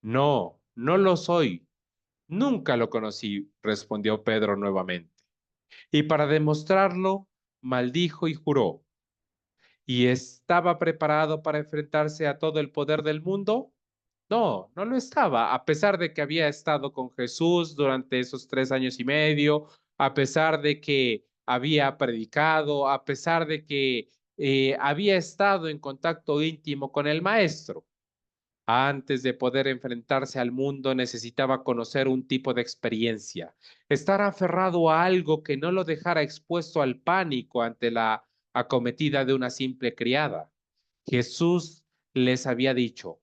No, no lo soy. Nunca lo conocí, respondió Pedro nuevamente. Y para demostrarlo, maldijo y juró. ¿Y estaba preparado para enfrentarse a todo el poder del mundo? No, no lo estaba, a pesar de que había estado con Jesús durante esos 3 años y medio, a pesar de que había predicado, a pesar de que había estado en contacto íntimo con el Maestro. Antes de poder enfrentarse al mundo necesitaba conocer un tipo de experiencia, estar aferrado a algo que no lo dejara expuesto al pánico ante la acometida de una simple criada. Jesús les había dicho,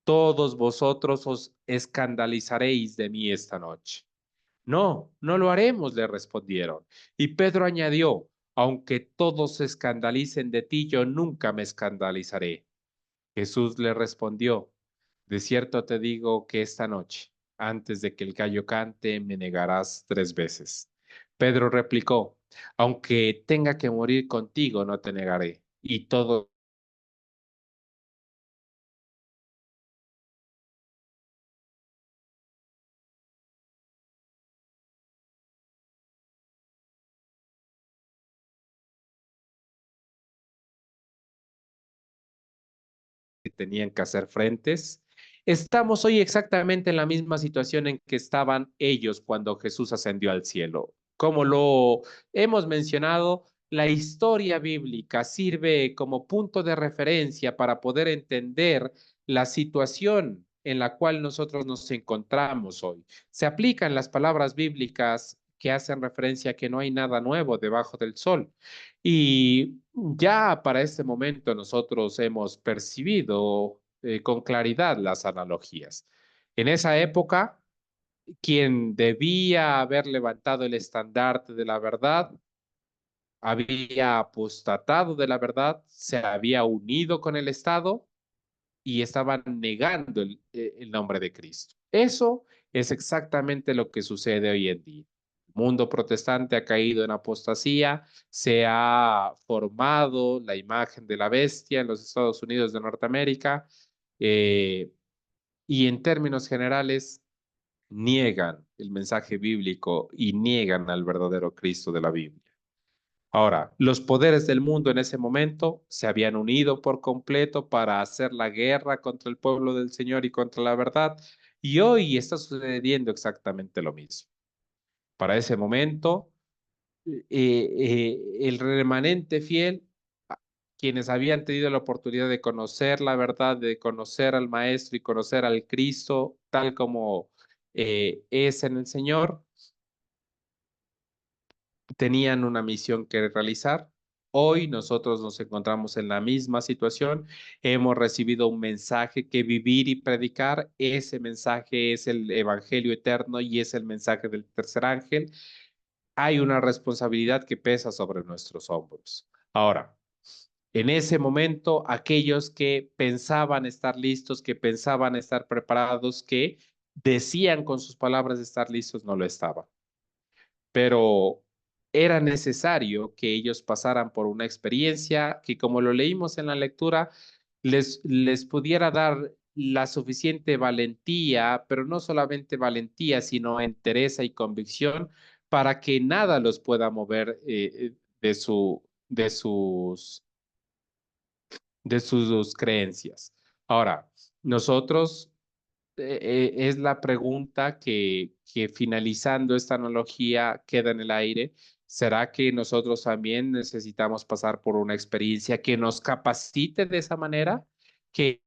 todos vosotros os escandalizaréis de mí esta noche. No, no lo haremos, le respondieron. Y Pedro añadió, aunque todos se escandalicen de ti, yo nunca me escandalizaré. Jesús le respondió, de cierto te digo que esta noche, antes de que el gallo cante, me negarás 3 veces. Pedro replicó, aunque tenga que morir contigo, no te negaré. Y todo que tenían que hacer frentes. Estamos hoy exactamente en la misma situación en que estaban ellos cuando Jesús ascendió al cielo. Como lo hemos mencionado, la historia bíblica sirve como punto de referencia para poder entender la situación en la cual nosotros nos encontramos hoy. Se aplican las palabras bíblicas que hacen referencia a que no hay nada nuevo debajo del sol. Y ya para este momento nosotros hemos percibido con claridad las analogías. En esa época, quien debía haber levantado el estandarte de la verdad había apostatado de la verdad, se había unido con el Estado y estaban negando el nombre de Cristo. Eso es exactamente lo que sucede hoy en día. El mundo protestante ha caído en apostasía, se ha formado la imagen de la bestia en los Estados Unidos de Norteamérica eh, y en términos generales niegan el mensaje bíblico y niegan al verdadero Cristo de la Biblia. Ahora, los poderes del mundo en ese momento se habían unido por completo para hacer la guerra contra el pueblo del Señor y contra la verdad, y hoy está sucediendo exactamente lo mismo. Para ese momento, el remanente fiel, quienes habían tenido la oportunidad de conocer la verdad, de conocer al Maestro y conocer al Cristo tal como es en el Señor, tenían una misión que realizar. Hoy nosotros nos encontramos en la misma situación. Hemos recibido un mensaje que vivir y predicar. Ese mensaje es el Evangelio eterno y es el mensaje del tercer ángel. Hay una responsabilidad que pesa sobre nuestros hombros. Ahora, en ese momento, aquellos que pensaban estar listos, que pensaban estar preparados, que decían con sus palabras estar listos, no lo estaban, pero era necesario que ellos pasaran por una experiencia que, como lo leímos en la lectura, les pudiera dar la suficiente valentía, pero no solamente valentía, sino entereza y convicción para que nada los pueda mover de sus creencias. Ahora, nosotros es la pregunta que finalizando esta analogía queda en el aire. ¿Será que nosotros también necesitamos pasar por una experiencia que nos capacite de esa manera, que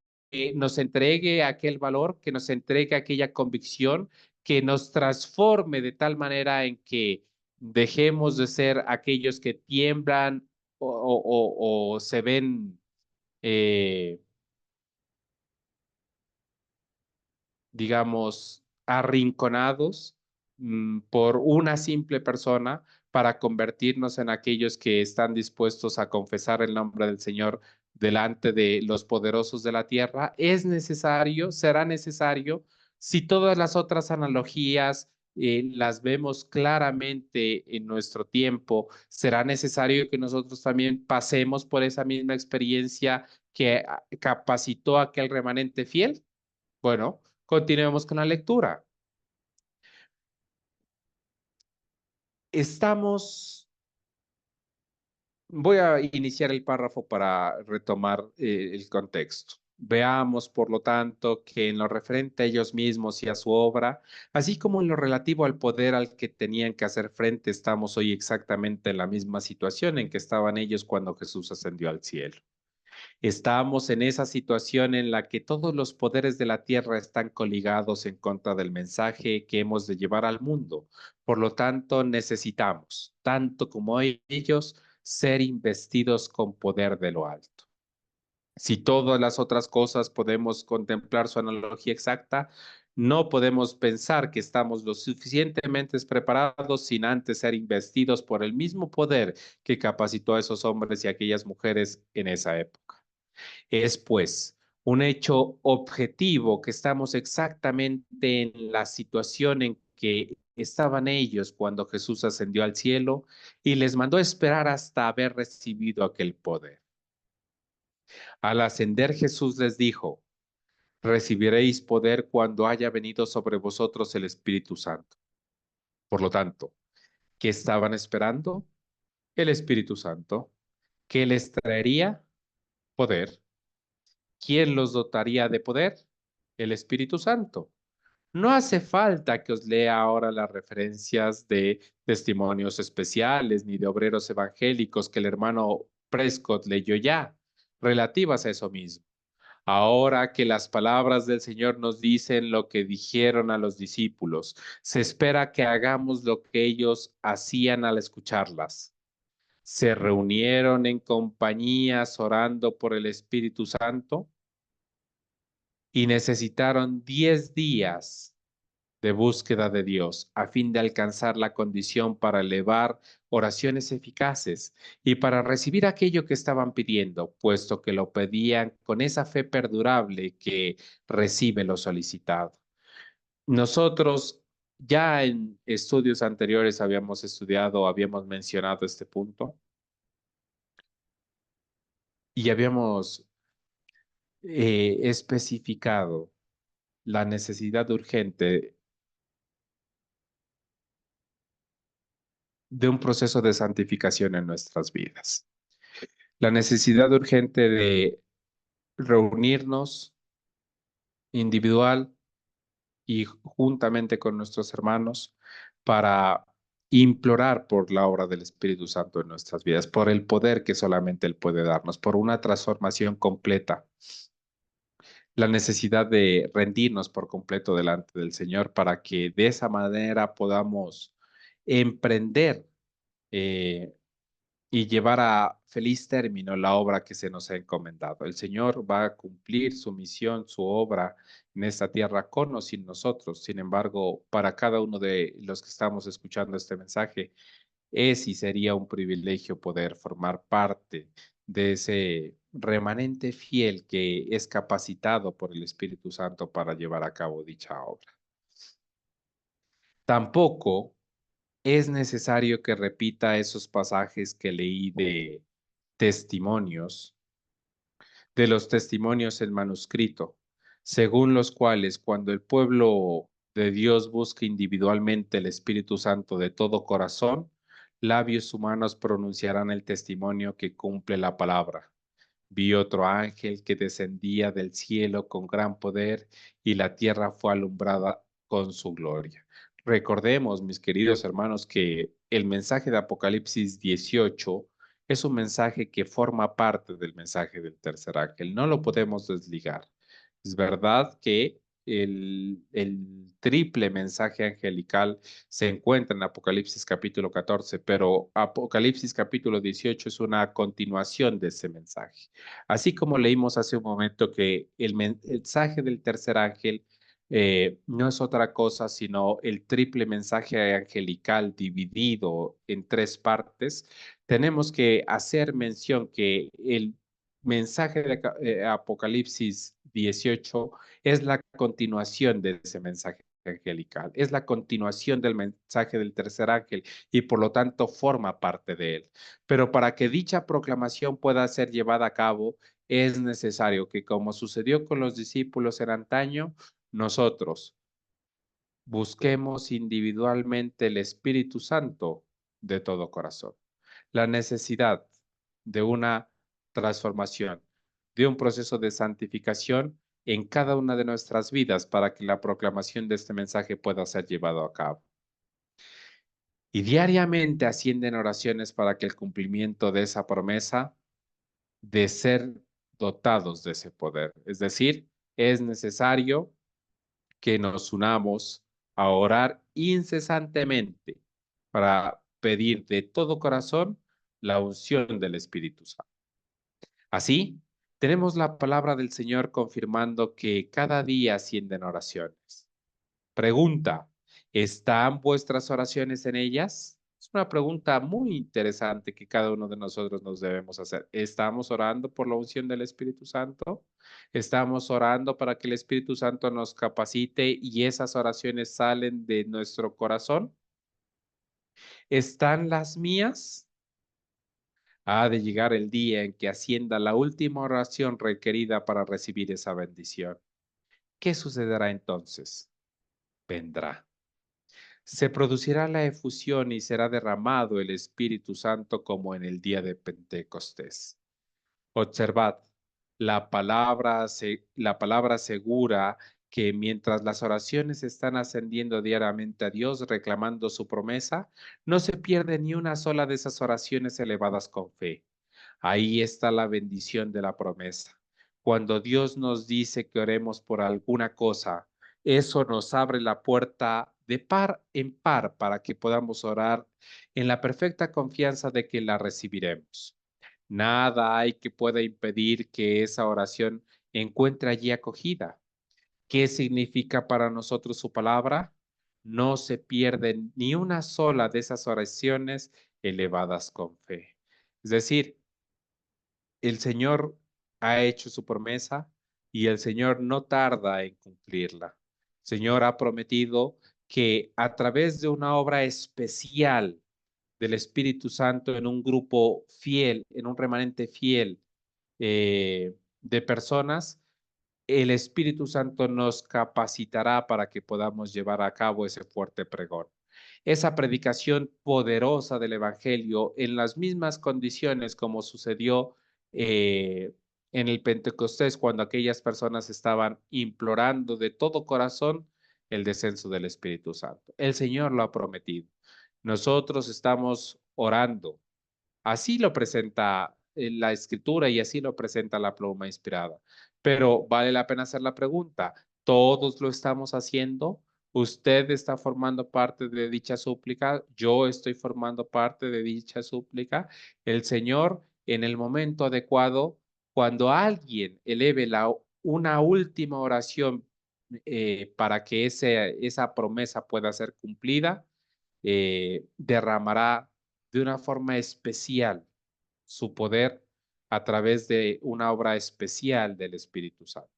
nos entregue aquel valor, que nos entregue aquella convicción, que nos transforme de tal manera en que Dejemos de ser aquellos que tiemblan o se ven, digamos, arrinconados por una simple persona para convertirnos en aquellos que están dispuestos a confesar el nombre del Señor delante de los poderosos de la tierra. Es necesario, será necesario, si todas las otras analogías las vemos claramente en nuestro tiempo, será necesario que nosotros también pasemos por esa misma experiencia que capacitó a aquel remanente fiel. Bueno, continuemos con la lectura. Voy a iniciar el párrafo para retomar el contexto. Veamos, por lo tanto, que en lo referente a ellos mismos y a su obra, así como en lo relativo al poder al que tenían que hacer frente, estamos hoy exactamente en la misma situación en que estaban ellos cuando Jesús ascendió al cielo. Estamos en esa situación en la que todos los poderes de la tierra están coligados en contra del mensaje que hemos de llevar al mundo. Por lo tanto, necesitamos, tanto como ellos, ser investidos con poder de lo alto. Si todas las otras cosas podemos contemplar su analogía exacta, no podemos pensar que estamos lo suficientemente preparados sin antes ser investidos por el mismo poder que capacitó a esos hombres y aquellas mujeres en esa época. Es pues un hecho objetivo que estamos exactamente en la situación en que estaban ellos cuando Jesús ascendió al cielo y les mandó esperar hasta haber recibido aquel poder. Al ascender Jesús les dijo, recibiréis poder cuando haya venido sobre vosotros el Espíritu Santo. Por lo tanto, ¿qué estaban esperando? El Espíritu Santo, que les traería poder. ¿Quién los dotaría de poder? El Espíritu Santo. No hace falta que os lea ahora las referencias de testimonios especiales ni de obreros evangélicos que el hermano Prescott leyó ya, relativas a eso mismo. Ahora que las palabras del Señor nos dicen lo que dijeron a los discípulos, se espera que hagamos lo que ellos hacían al escucharlas. Se reunieron en compañías orando por el Espíritu Santo y necesitaron 10 días de búsqueda de Dios a fin de alcanzar la condición para elevar oraciones eficaces y para recibir aquello que estaban pidiendo, puesto que lo pedían con esa fe perdurable que recibe lo solicitado. Nosotros ya en estudios anteriores habíamos mencionado este punto y habíamos especificado la necesidad urgente de un proceso de santificación en nuestras vidas. La necesidad urgente de reunirnos individual y juntamente con nuestros hermanos para implorar por la obra del Espíritu Santo en nuestras vidas, por el poder que solamente Él puede darnos, por una transformación completa. La necesidad de rendirnos por completo delante del Señor para que de esa manera podamos emprender y llevar a feliz término la obra que se nos ha encomendado. El Señor va a cumplir su misión, su obra en esta tierra con o sin nosotros. Sin embargo, para cada uno de los que estamos escuchando este mensaje, es y sería un privilegio poder formar parte de ese remanente fiel que es capacitado por el Espíritu Santo para llevar a cabo dicha obra. Tampoco es necesario que repita esos pasajes que leí de testimonios, de los testimonios en manuscrito, según los cuales cuando el pueblo de Dios busca individualmente el Espíritu Santo de todo corazón, labios humanos pronunciarán el testimonio que cumple la palabra. Vi otro ángel que descendía del cielo con gran poder y la tierra fue alumbrada con su gloria. Recordemos, mis queridos hermanos, que el mensaje de Apocalipsis 18 es un mensaje que forma parte del mensaje del tercer ángel. No lo podemos desligar. Es verdad que el triple mensaje angelical se encuentra en Apocalipsis capítulo 14, pero Apocalipsis capítulo 18 es una continuación de ese mensaje. Así como leímos hace un momento que el mensaje del tercer ángel no es otra cosa sino el triple mensaje angelical dividido en tres partes, tenemos que hacer mención que el mensaje de Apocalipsis 18 es la continuación de ese mensaje angelical, es la continuación del mensaje del tercer ángel y por lo tanto forma parte de él. Pero para que dicha proclamación pueda ser llevada a cabo, es necesario que, como sucedió con los discípulos en antaño, nosotros busquemos individualmente el Espíritu Santo de todo corazón. La necesidad de una transformación, de un proceso de santificación en cada una de nuestras vidas para que la proclamación de este mensaje pueda ser llevado a cabo. Y diariamente ascienden oraciones para que el cumplimiento de esa promesa de ser dotados de ese poder. Es decir, es necesario que nos unamos a orar incesantemente para pedir de todo corazón la unción del Espíritu Santo. Así, tenemos la palabra del Señor confirmando que cada día ascienden oraciones. Pregunta, ¿están vuestras oraciones en ellas? Es una pregunta muy interesante que cada uno de nosotros nos debemos hacer. ¿Estamos orando por la unción del Espíritu Santo? ¿Estamos orando para que el Espíritu Santo nos capacite y esas oraciones salen de nuestro corazón? ¿Están las mías? Ha de llegar el día en que ascienda la última oración requerida para recibir esa bendición. ¿Qué sucederá entonces? Vendrá. Se producirá la efusión y será derramado el Espíritu Santo como en el día de Pentecostés. Observad, la palabra asegura que mientras las oraciones están ascendiendo diariamente a Dios reclamando su promesa, no se pierde ni una sola de esas oraciones elevadas con fe. Ahí está la bendición de la promesa. Cuando Dios nos dice que oremos por alguna cosa, eso nos abre la puerta de par en par para que podamos orar en la perfecta confianza de que la recibiremos. Nada hay que pueda impedir que esa oración encuentre allí acogida. ¿Qué significa para nosotros su palabra? No se pierde ni una sola de esas oraciones elevadas con fe. Es decir, el Señor ha hecho su promesa y el Señor no tarda en cumplirla. El Señor ha prometido que a través de una obra especial del Espíritu Santo en un grupo fiel, en un remanente fiel de personas, el Espíritu Santo nos capacitará para que podamos llevar a cabo ese fuerte pregón. Esa predicación poderosa del Evangelio en las mismas condiciones como sucedió eh, en el Pentecostés, cuando aquellas personas estaban implorando de todo corazón el descenso del Espíritu Santo. El Señor lo ha prometido. Nosotros estamos orando. Así lo presenta la escritura y así lo presenta la pluma inspirada. Pero vale la pena hacer la pregunta, ¿todos lo estamos haciendo? ¿Usted está formando parte de dicha súplica? ¿Yo estoy formando parte de dicha súplica? El Señor, en el momento adecuado, cuando alguien eleve una última oración para que esa promesa pueda ser cumplida, derramará de una forma especial su poder a través de una obra especial del Espíritu Santo.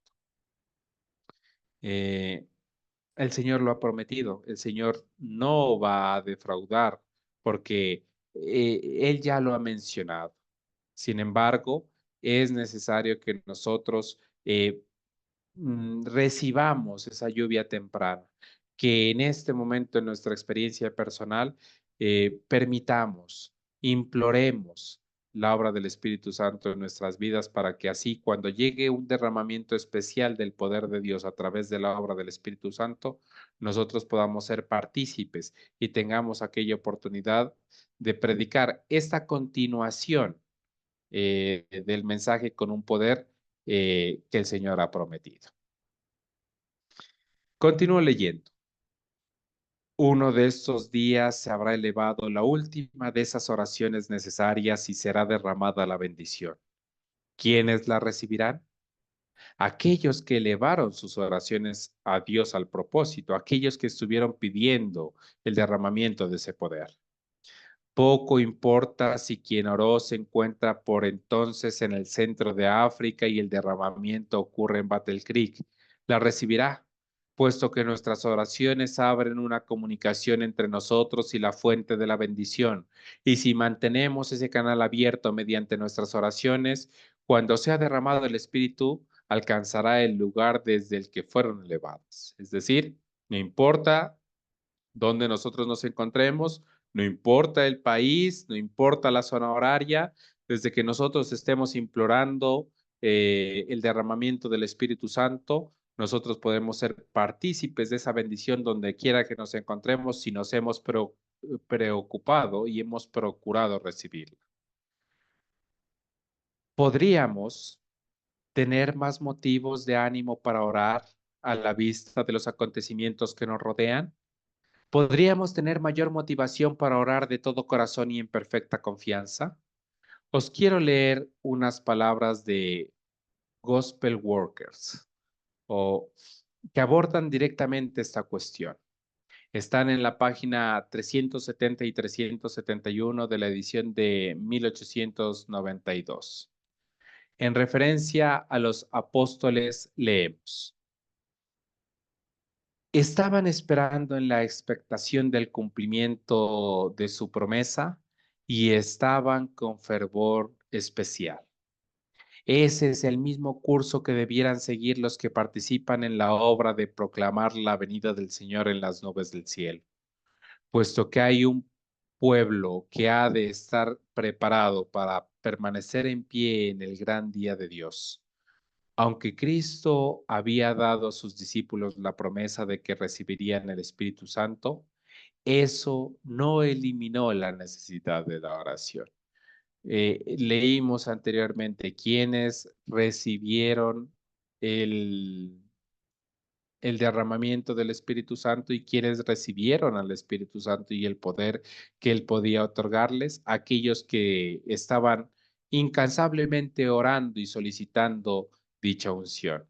Eh, el Señor lo ha prometido, el Señor no va a defraudar porque Él ya lo ha mencionado. Sin embargo, es necesario que nosotros recibamos esa lluvia temprana, que en este momento en nuestra experiencia personal permitamos, imploremos la obra del Espíritu Santo en nuestras vidas para que así cuando llegue un derramamiento especial del poder de Dios a través de la obra del Espíritu Santo, nosotros podamos ser partícipes y tengamos aquella oportunidad de predicar esta continuación del mensaje con un poder que el Señor ha prometido. Continúo leyendo. Uno de estos días se habrá elevado la última de esas oraciones necesarias y será derramada la bendición. ¿Quiénes la recibirán? Aquellos que elevaron sus oraciones a Dios al propósito, aquellos que estuvieron pidiendo el derramamiento de ese poder. Poco importa si quien oró se encuentra por entonces en el centro de África y el derramamiento ocurre en Battle Creek. La recibirá, puesto que nuestras oraciones abren una comunicación entre nosotros y la fuente de la bendición. Y si mantenemos ese canal abierto mediante nuestras oraciones, cuando sea derramado el Espíritu, alcanzará el lugar desde el que fueron elevadas. Es decir, no importa donde nosotros nos encontremos, no importa el país, no importa la zona horaria, desde que nosotros estemos implorando el derramamiento del Espíritu Santo, nosotros podemos ser partícipes de esa bendición donde quiera que nos encontremos si nos hemos preocupado y hemos procurado recibirla. Podríamos tener más motivos de ánimo para orar a la vista de los acontecimientos que nos rodean. ¿Podríamos tener mayor motivación para orar de todo corazón y en perfecta confianza? Os quiero leer unas palabras de Gospel Workers o que abordan directamente esta cuestión. Están en la página 370 y 371 de la edición de 1892. En referencia a los apóstoles, leemos. Estaban esperando en la expectación del cumplimiento de su promesa y estaban con fervor especial. Ese es el mismo curso que debieran seguir los que participan en la obra de proclamar la venida del Señor en las nubes del cielo, puesto que hay un pueblo que ha de estar preparado para permanecer en pie en el gran día de Dios. Aunque Cristo había dado a sus discípulos la promesa de que recibirían el Espíritu Santo, eso no eliminó la necesidad de la oración. Leímos anteriormente quienes recibieron el, el derramamiento del Espíritu Santo y quienes recibieron al Espíritu Santo y el poder que él podía otorgarles, aquellos que estaban incansablemente orando y solicitando dicha unción.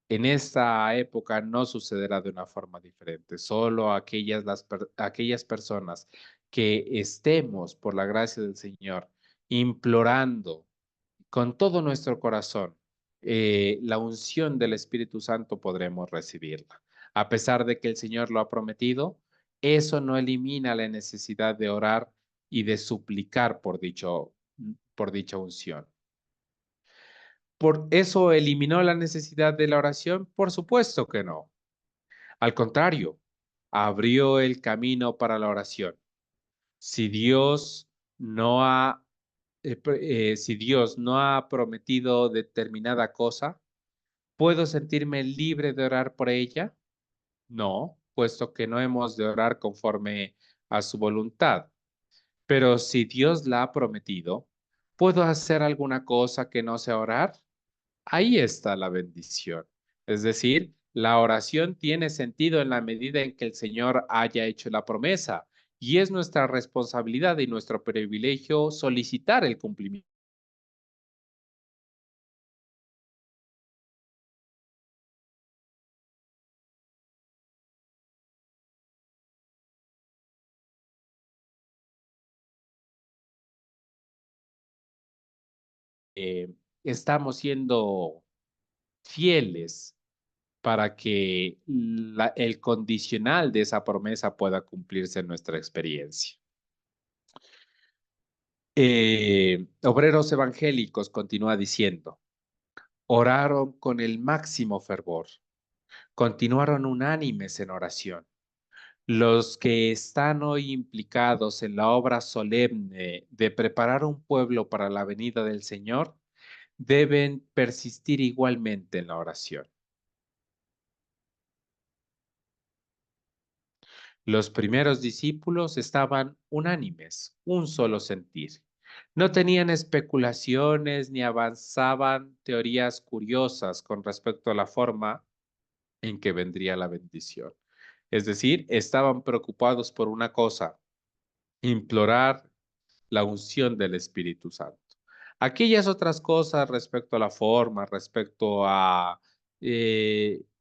En esta época no sucederá de una forma diferente. Solo aquellas personas que estemos por la gracia del Señor implorando con todo nuestro corazón la unción del Espíritu Santo podremos recibirla. A pesar de que el Señor lo ha prometido, eso no elimina la necesidad de orar y de suplicar por dicha unción. ¿Por eso eliminó la necesidad de la oración? Por supuesto que no. Al contrario, abrió el camino para la oración. Si Dios no ha, si Dios no ha prometido determinada cosa, ¿puedo sentirme libre de orar por ella? No, puesto que no hemos de orar conforme a su voluntad. Pero si Dios la ha prometido, ¿puedo hacer alguna cosa que no sea orar? Ahí está la bendición. Es decir, la oración tiene sentido en la medida en que el Señor haya hecho la promesa y es nuestra responsabilidad y nuestro privilegio solicitar el cumplimiento. Estamos siendo fieles para que el condicional de esa promesa pueda cumplirse en nuestra experiencia. Obreros evangélicos continúa diciendo, oraron con el máximo fervor, continuaron unánimes en oración. Los que están hoy implicados en la obra solemne de preparar un pueblo para la venida del Señor deben persistir igualmente en la oración. Los primeros discípulos estaban unánimes, un solo sentir. No tenían especulaciones ni avanzaban teorías curiosas con respecto a la forma en que vendría la bendición. Es decir, estaban preocupados por una cosa: implorar la unción del Espíritu Santo. Aquellas otras cosas respecto a la forma, respecto a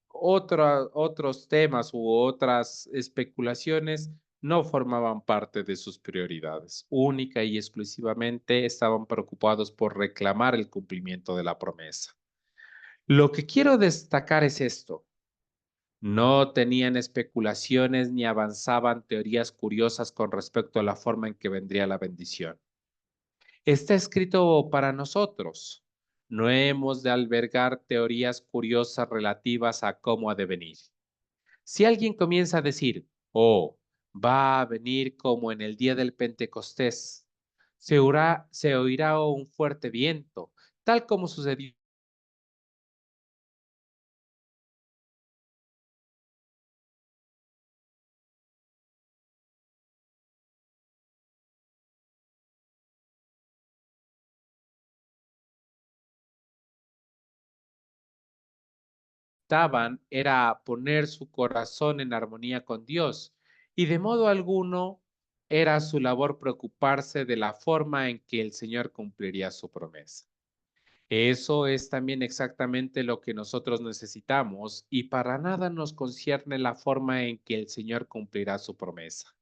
otros temas u otras especulaciones, no formaban parte de sus prioridades. Única y exclusivamente estaban preocupados por reclamar el cumplimiento de la promesa. Lo que quiero destacar es esto: no tenían especulaciones ni avanzaban teorías curiosas con respecto a la forma en que vendría la bendición. Está escrito para nosotros. No hemos de albergar teorías curiosas relativas a cómo ha de venir. Si alguien comienza a decir, oh, va a venir como en el día del Pentecostés, se oirá un fuerte viento, tal como sucedió era poner su corazón en armonía con Dios, y de modo alguno era su labor preocuparse de la forma en que el Señor cumpliría su promesa. Eso es también exactamente lo que nosotros necesitamos, y para nada nos concierne la forma en que el Señor cumplirá su promesa.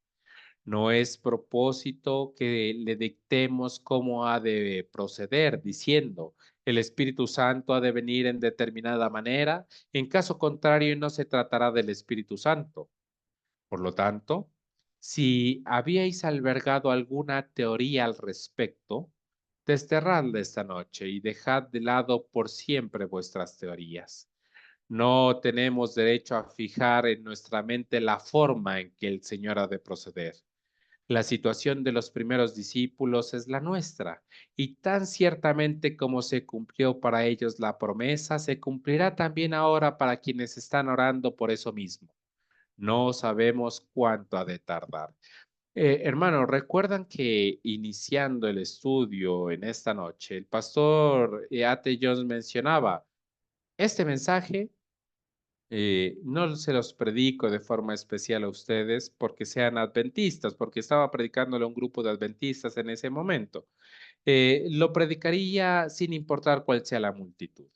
No es propósito que le dictemos cómo ha de proceder, diciendo, el Espíritu Santo ha de venir en determinada manera. En caso contrario, no se tratará del Espíritu Santo. Por lo tanto, si habíais albergado alguna teoría al respecto, desterradla esta noche y dejad de lado por siempre vuestras teorías. No tenemos derecho a fijar en nuestra mente la forma en que el Señor ha de proceder. La situación de los primeros discípulos es la nuestra, y tan ciertamente como se cumplió para ellos la promesa, se cumplirá también ahora para quienes están orando por eso mismo. No sabemos cuánto ha de tardar. Hermano, ¿recuerdan que iniciando el estudio en esta noche, el pastor A.T. Jones mencionaba este mensaje? No se los predico de forma especial a ustedes porque sean adventistas, porque estaba predicándole a un grupo de adventistas en ese momento. Lo predicaría sin importar cuál sea la multitud.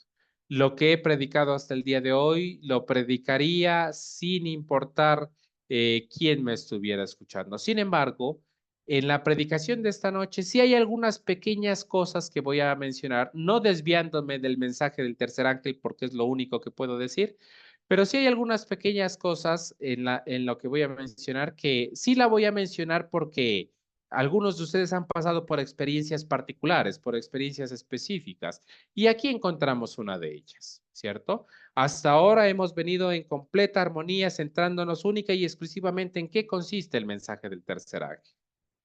Lo que he predicado hasta el día de hoy, lo predicaría sin importar quién me estuviera escuchando. Sin embargo, en la predicación de esta noche sí hay algunas pequeñas cosas que voy a mencionar, no desviándome del mensaje del tercer ángel porque es lo único que puedo decir, pero sí hay algunas pequeñas cosas en lo que voy a mencionar que sí la voy a mencionar porque algunos de ustedes han pasado por experiencias particulares, por experiencias específicas, y aquí encontramos una de ellas, ¿cierto? Hasta ahora hemos venido en completa armonía, centrándonos única y exclusivamente en qué consiste el mensaje del tercer ángel,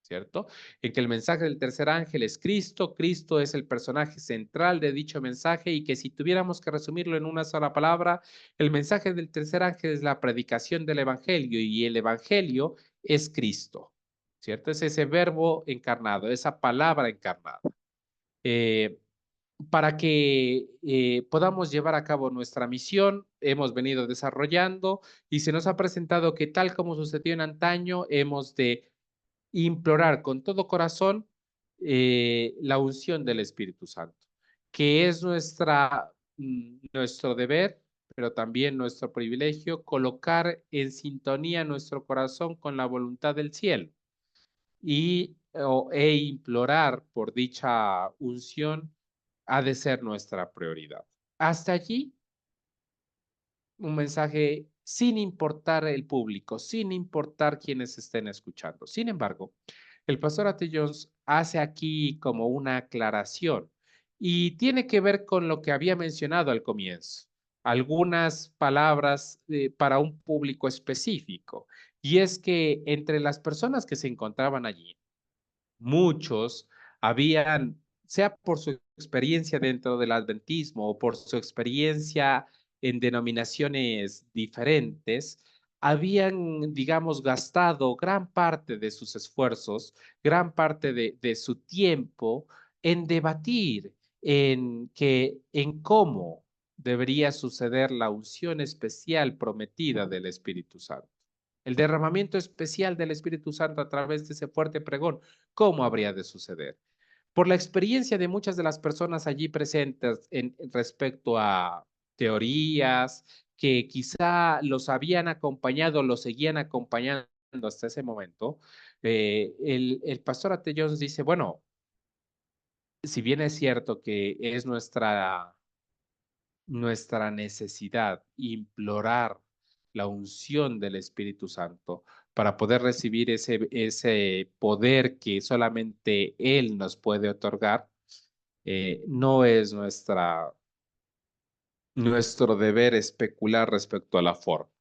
¿cierto? En que el mensaje del tercer ángel es Cristo, Cristo es el personaje central de dicho mensaje, y que si tuviéramos que resumirlo en una sola palabra, el mensaje del tercer ángel es la predicación del evangelio, y el evangelio es Cristo, ¿cierto? Es ese verbo encarnado, esa palabra encarnada. Eh, para que podamos llevar a cabo nuestra misión, hemos venido desarrollando y se nos ha presentado que tal como sucedió en antaño, hemos de implorar con todo corazón la unción del Espíritu Santo, que es nuestro deber, pero también nuestro privilegio, colocar en sintonía nuestro corazón con la voluntad del cielo e implorar por dicha unción ha de ser nuestra prioridad. Hasta allí, un mensaje sin importar el público, sin importar quienes estén escuchando. Sin embargo, el pastor A.T. Jones hace aquí como una aclaración y tiene que ver con lo que había mencionado al comienzo, algunas palabras para un público específico. Y es que entre las personas que se encontraban allí, muchos habían, sea por su experiencia dentro del adventismo o por su experiencia en denominaciones diferentes, habían, digamos, gastado gran parte de sus esfuerzos, gran parte de su tiempo en debatir en cómo debería suceder la unción especial prometida del Espíritu Santo. El derramamiento especial del Espíritu Santo a través de ese fuerte pregón, ¿cómo habría de suceder? Por la experiencia de muchas de las personas allí presentes respecto a teorías que quizá los habían acompañado, los seguían acompañando hasta ese momento, el pastor A.T. Jones dice, bueno, si bien es cierto que es nuestra necesidad implorar la unción del Espíritu Santo para poder recibir ese poder que solamente Él nos puede otorgar, no es nuestro deber especular respecto a la forma,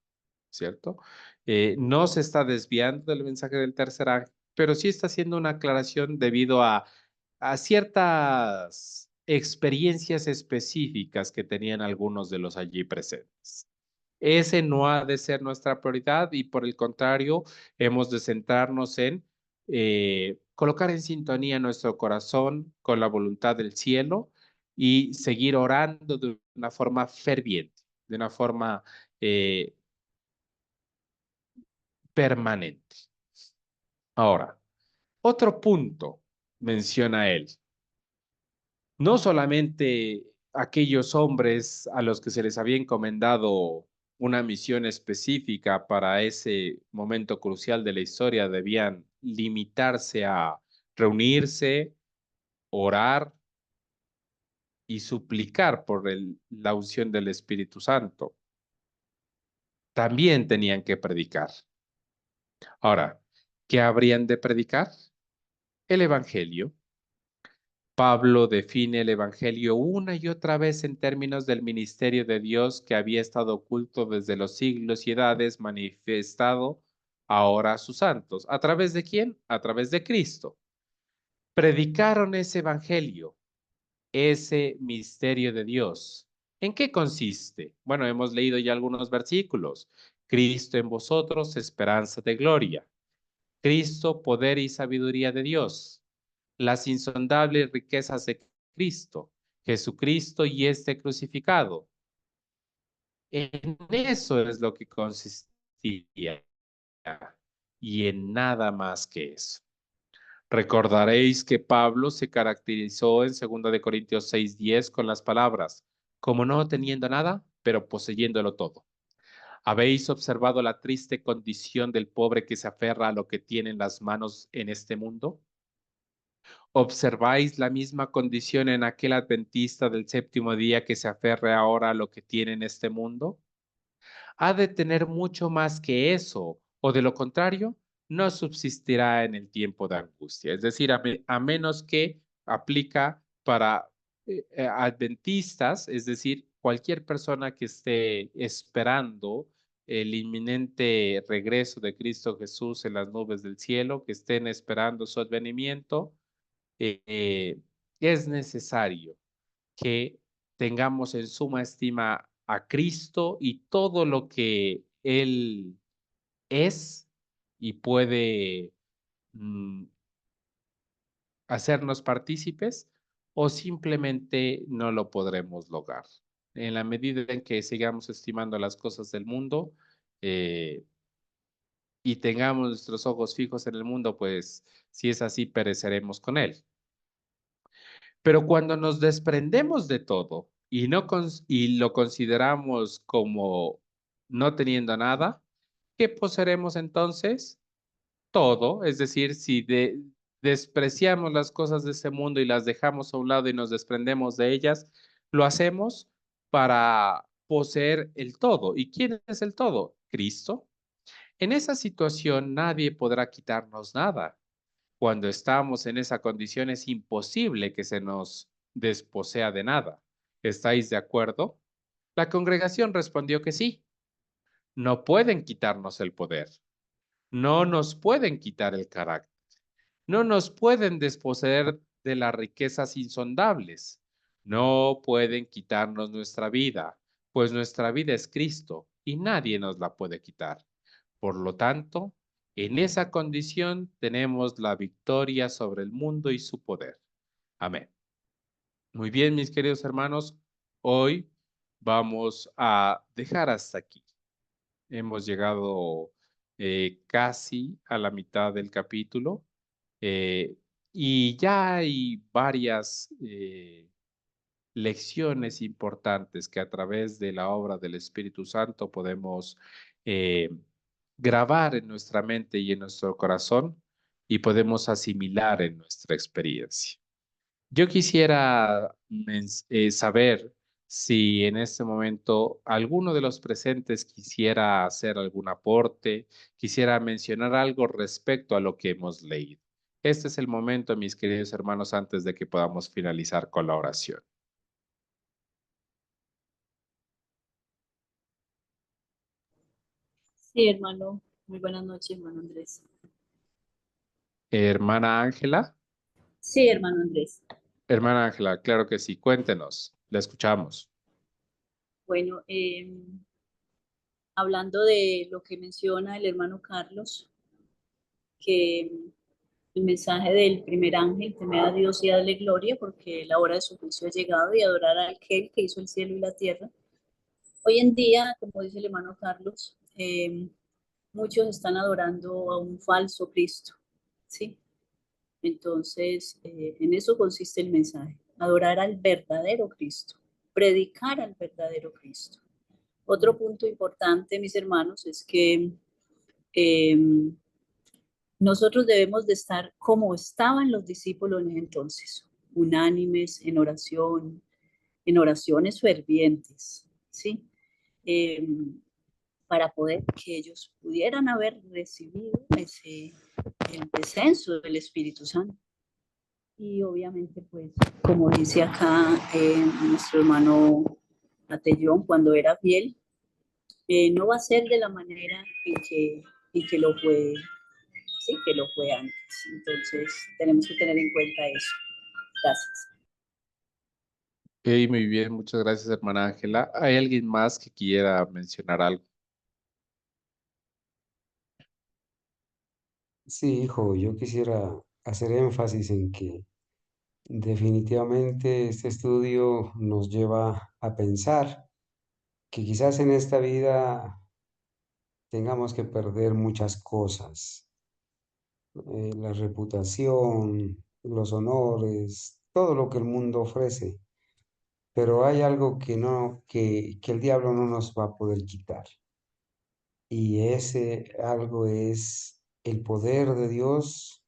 ¿cierto? No se está desviando del mensaje del tercer ángel, pero sí está haciendo una aclaración debido a ciertas experiencias específicas que tenían algunos de los allí presentes. Ese no ha de ser nuestra prioridad y por el contrario, hemos de centrarnos en colocar en sintonía nuestro corazón con la voluntad del cielo y seguir orando de una forma ferviente, de una forma eh, permanente. Ahora, otro punto menciona él. No solamente aquellos hombres a los que se les había encomendado una misión específica para ese momento crucial de la historia debían limitarse a reunirse, orar y suplicar por la unción del Espíritu Santo. También tenían que predicar. Ahora, ¿qué habrían de predicar? El Evangelio. Pablo define el Evangelio una y otra vez en términos del ministerio de Dios que había estado oculto desde los siglos y edades, manifestado ahora a sus santos. ¿A través de quién? A través de Cristo. Predicaron ese Evangelio, ese misterio de Dios. ¿En qué consiste? Bueno, hemos leído ya algunos versículos. Cristo en vosotros, esperanza de gloria. Cristo, poder y sabiduría de Dios. Las insondables riquezas de Cristo, Jesucristo y este crucificado. En eso es lo que consistía y en nada más que eso. Recordaréis que Pablo se caracterizó en 2 de Corintios 6:10 con las palabras, como no teniendo nada, pero poseyéndolo todo. ¿Habéis observado la triste condición del pobre que se aferra a lo que tiene en las manos en este mundo? ¿Observáis la misma condición en aquel adventista del séptimo día que se aferre ahora a lo que tiene en este mundo? Ha de tener mucho más que eso, o de lo contrario, no subsistirá en el tiempo de angustia. Es decir, a menos que aplica para adventistas, es decir, cualquier persona que esté esperando el inminente regreso de Cristo Jesús en las nubes del cielo, que estén esperando su advenimiento, eh, es necesario que tengamos en suma estima a Cristo y todo lo que Él es y puede mm, hacernos partícipes o simplemente no lo podremos lograr. En la medida en que sigamos estimando las cosas del mundo eh, y tengamos nuestros ojos fijos en el mundo, pues si es así, pereceremos con Él. Pero cuando nos desprendemos de todo y, y lo consideramos como no teniendo nada, ¿qué poseeremos entonces? Todo, es decir, si despreciamos las cosas de este mundo y las dejamos a un lado y nos desprendemos de ellas, lo hacemos para poseer el todo. ¿Y quién es el todo? Cristo. En esa situación nadie podrá quitarnos nada. Cuando estamos en esa condición es imposible que se nos desposea de nada. ¿Estáis de acuerdo? La congregación respondió que sí. No pueden quitarnos el poder. No nos pueden quitar el carácter. No nos pueden desposeer de las riquezas insondables. No pueden quitarnos nuestra vida, pues nuestra vida es Cristo y nadie nos la puede quitar. Por lo tanto, en esa condición tenemos la victoria sobre el mundo y su poder. Amén. Muy bien, mis queridos hermanos, hoy vamos a dejar hasta aquí. Hemos llegado casi a la mitad del capítulo eh, y ya hay varias lecciones importantes que a través de la obra del Espíritu Santo podemos eh, grabar en nuestra mente y en nuestro corazón y podemos asimilar en nuestra experiencia. Yo quisiera saber si en este momento alguno de los presentes quisiera hacer algún aporte, quisiera mencionar algo respecto a lo que hemos leído. Este es el momento, mis queridos hermanos, antes de que podamos finalizar con la oración. Sí, hermano. Muy buenas noches, hermano Andrés. Hermana Ángela, Sí, hermano Andrés. hermana Ángela, claro que sí, cuéntenos, la escuchamos. Bueno, hablando de lo que menciona el hermano Carlos, que el mensaje del primer ángel, temer a Dios y darle gloria, porque la hora de su juicio ha llegado y adorar a aquel que hizo el cielo y la tierra. Hoy en día, como dice el hermano Carlos, muchos están adorando a un falso Cristo, ¿sí? Entonces, en eso consiste el mensaje, adorar al verdadero Cristo, predicar al verdadero Cristo. Otro punto importante, mis hermanos, es que eh, nosotros debemos de estar como estaban los discípulos en ese entonces, unánimes en oraciones fervientes, ¿sí? Eh, para poder que ellos pudieran haber recibido el descenso del Espíritu Santo. Y obviamente, pues, como dice acá nuestro hermano Atellón, cuando era fiel, no va a ser de la manera en que lo fue, sí, que lo fue antes. Entonces, tenemos que tener en cuenta eso. Gracias. Ok, muy bien, muchas gracias, hermana Ángela. ¿Hay alguien más que quiera mencionar algo? Sí, hijo, yo quisiera hacer énfasis en que definitivamente este estudio nos lleva a pensar que quizás en esta vida tengamos que perder muchas cosas, la reputación, los honores, todo lo que el mundo ofrece, pero hay algo que no, que el diablo no nos va a poder quitar, y ese algo es el poder de Dios,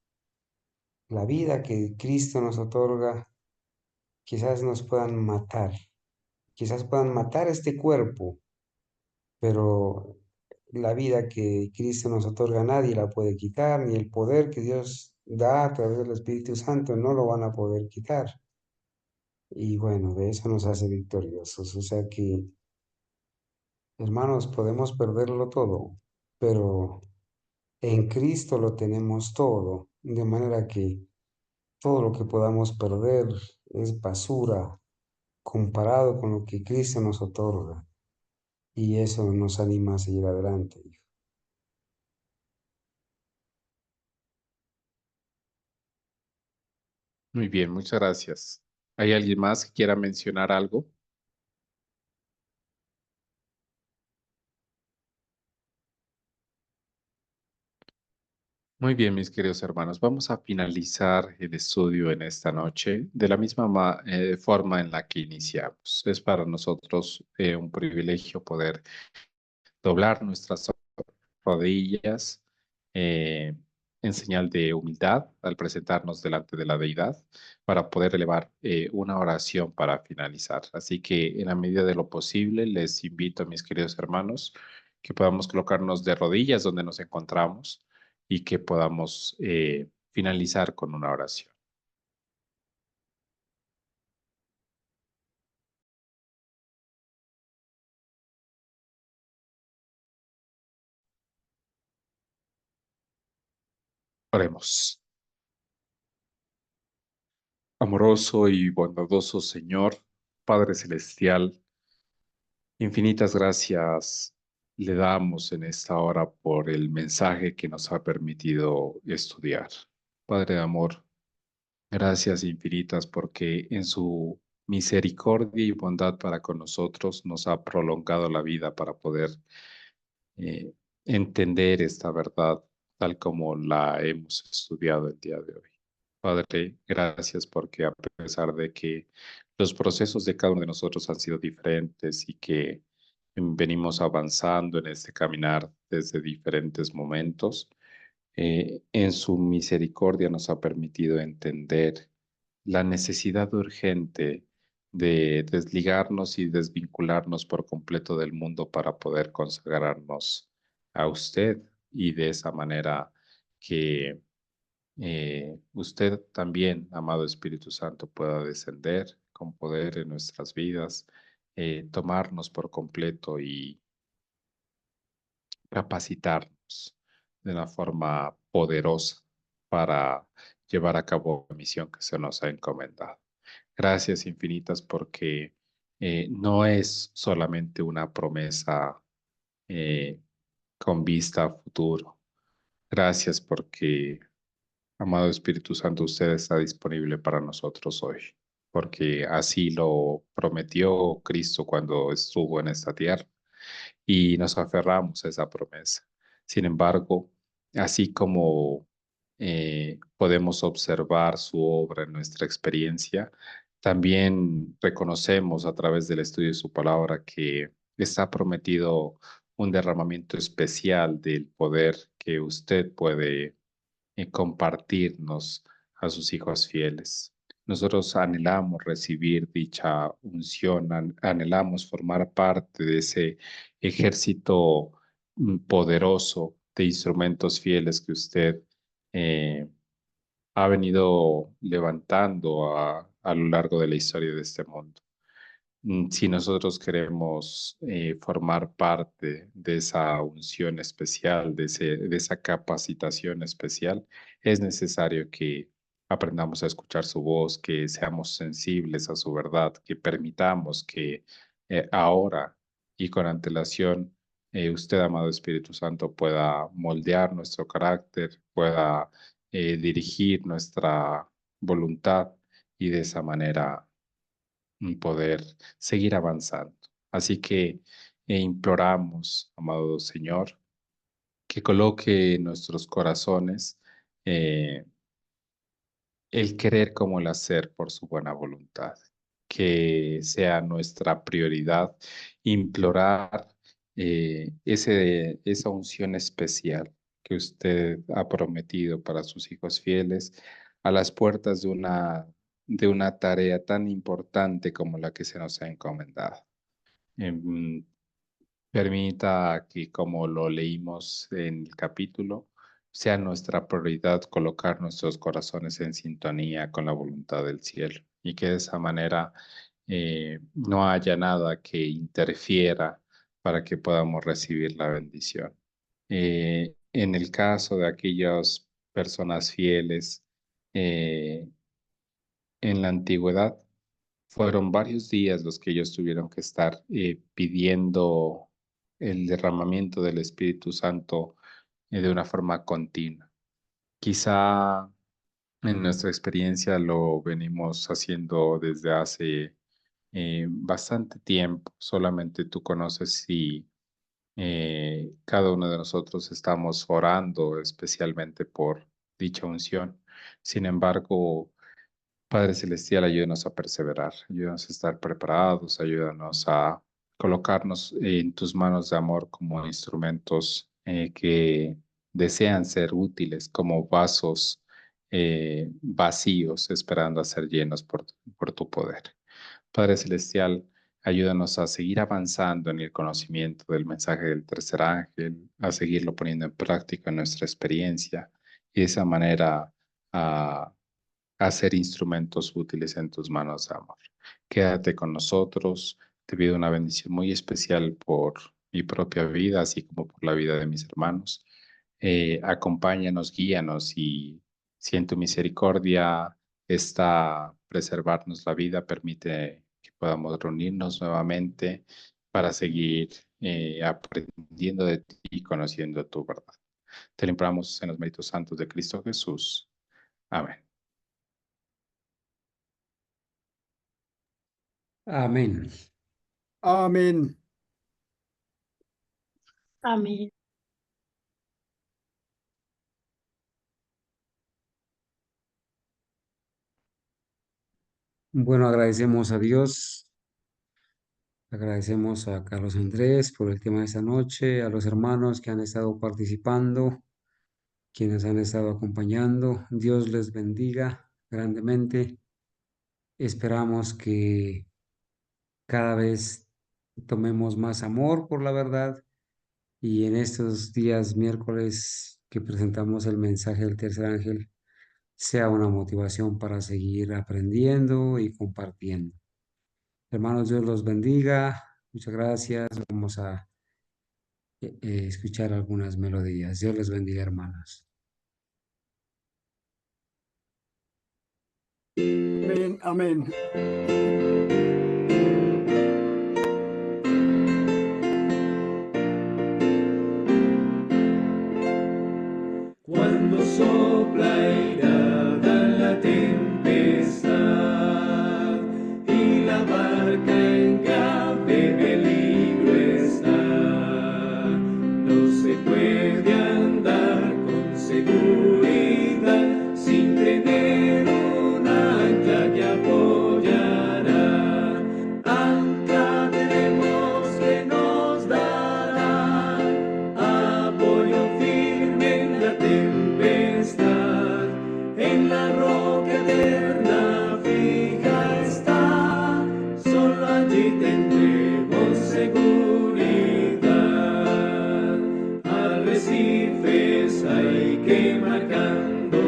la vida que Cristo nos otorga. Quizás nos puedan matar, quizás puedan matar este cuerpo, pero la vida que Cristo nos otorga nadie la puede quitar, ni el poder que Dios da a través del Espíritu Santo no lo van a poder quitar. Y bueno, de eso nos hace victoriosos. O sea que, hermanos, podemos perderlo todo, pero en Cristo lo tenemos todo, de manera que todo lo que podamos perder es basura comparado con lo que Cristo nos otorga. Y eso nos anima a seguir adelante. Muy bien, muchas gracias. ¿Hay alguien más que quiera mencionar algo? Muy bien, mis queridos hermanos, vamos a finalizar el estudio en esta noche de la misma forma en la que iniciamos. Es para nosotros un privilegio poder doblar nuestras rodillas eh, en señal de humildad al presentarnos delante de la deidad para poder elevar una oración para finalizar. Así que en la medida de lo posible les invito a mis queridos hermanos que podamos colocarnos de rodillas donde nos encontramos y que podamos finalizar con una oración. Oremos. Amoroso y bondadoso Señor, Padre Celestial, infinitas gracias le damos en esta hora por el mensaje que nos ha permitido estudiar. Padre de amor, gracias infinitas porque en su misericordia y bondad para con nosotros nos ha prolongado la vida para poder eh, entender esta verdad tal como la hemos estudiado el día de hoy. Padre, gracias porque a pesar de que los procesos de cada uno de nosotros han sido diferentes y que venimos avanzando en este caminar desde diferentes momentos, en su misericordia nos ha permitido entender la necesidad urgente de desligarnos y desvincularnos por completo del mundo para poder consagrarnos a usted y de esa manera que usted también, amado Espíritu Santo, pueda descender con poder en nuestras vidas, tomarnos por completo y capacitarnos de una forma poderosa para llevar a cabo la misión que se nos ha encomendado. Gracias infinitas porque no es solamente una promesa eh, con vista a futuro. Gracias porque, amado Espíritu Santo, usted está disponible para nosotros hoy, porque así lo prometió Cristo cuando estuvo en esta tierra y nos aferramos a esa promesa. Sin embargo, así como podemos observar su obra en nuestra experiencia, también reconocemos a través del estudio de su palabra que está prometido un derramamiento especial del poder que usted puede compartirnos a sus hijos fieles. Nosotros anhelamos recibir dicha unción, anhelamos formar parte de ese ejército poderoso de instrumentos fieles que usted eh, ha venido levantando a lo largo de la historia de este mundo. Si nosotros queremos formar parte de esa unción especial, de esa capacitación especial, es necesario que aprendamos a escuchar su voz, que seamos sensibles a su verdad, que permitamos que ahora y con antelación usted, amado Espíritu Santo, pueda moldear nuestro carácter, pueda dirigir nuestra voluntad y de esa manera poder seguir avanzando. Así que imploramos, amado Señor, que coloque en nuestros corazones eh, el querer como el hacer por su buena voluntad, que sea nuestra prioridad implorar esa unción especial que usted ha prometido para sus hijos fieles a las puertas de una tarea tan importante como la que se nos ha encomendado. Em, Permita que, como lo leímos en el capítulo, sea nuestra prioridad colocar nuestros corazones en sintonía con la voluntad del cielo y que de esa manera no haya nada que interfiera para que podamos recibir la bendición. En el caso de aquellas personas fieles en la antigüedad, fueron varios días los que ellos tuvieron que estar pidiendo el derramamiento del Espíritu Santo de una forma continua. Quizá en nuestra experiencia lo venimos haciendo desde hace bastante tiempo. Solamente tú conoces si cada uno de nosotros estamos orando especialmente por dicha unción. Sin embargo, Padre Celestial, ayúdanos a perseverar, ayúdanos a estar preparados, ayúdanos a colocarnos en tus manos de amor como instrumentos que desean ser útiles, como vasos vacíos, esperando a ser llenos por tu poder. Padre Celestial, ayúdanos a seguir avanzando en el conocimiento del mensaje del tercer ángel, a seguirlo poniendo en práctica en nuestra experiencia y de esa manera a ser instrumentos útiles en tus manos, amor. Quédate con nosotros. Te pido una bendición muy especial por mi propia vida, así como por la vida de mis hermanos. Acompáñanos, guíanos y si en tu misericordia está preservarnos la vida, permite que podamos reunirnos nuevamente para seguir aprendiendo de ti y conociendo tu verdad. Te lo imploramos en los méritos santos de Cristo Jesús. Amén. Amén. Amén. Amén. Bueno, agradecemos a Dios, agradecemos a Carlos Andrés por el tema de esta noche, a los hermanos que han estado participando, quienes han estado acompañando. Dios les bendiga grandemente. Esperamos que cada vez tomemos más amor por la verdad y en estos días miércoles que presentamos el mensaje del tercer ángel sea una motivación para seguir aprendiendo y compartiendo. Hermanos, Dios los bendiga. Muchas gracias. Vamos a escuchar algunas melodías. Dios les bendiga, hermanos. Amén. Amén. Cuando sopla irada la tempestad y la barca en grave peligro está, no se puede andar con seguridad sin tener un ancla que apoyará. Ancla tenemos que nos dará apoyo firme en la tempestad, en la roca eterna fija está, solo allí tendremos seguridad. Arrecifes hay que marcando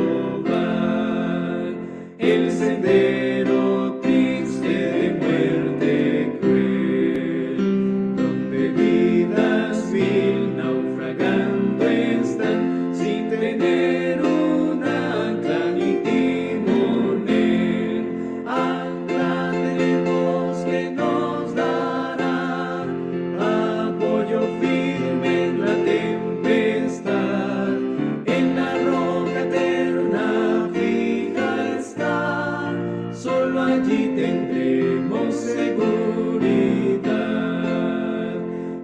van, el sendero triste de muerte cruel, donde vidas mil naufragando están, sin tener un ancla ni timonel. Ancla tenemos que nos dará apoyo firme en la tempestad, en la roca eterna fija está, solo allí tendremos seguridad.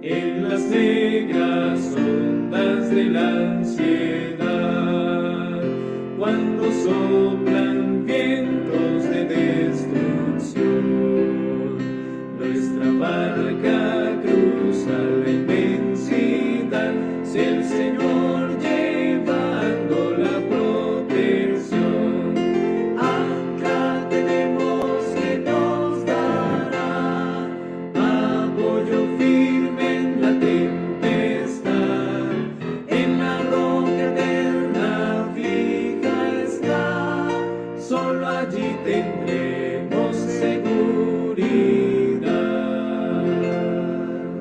En las negras ondas de la ansiedad, cuando soplan vientos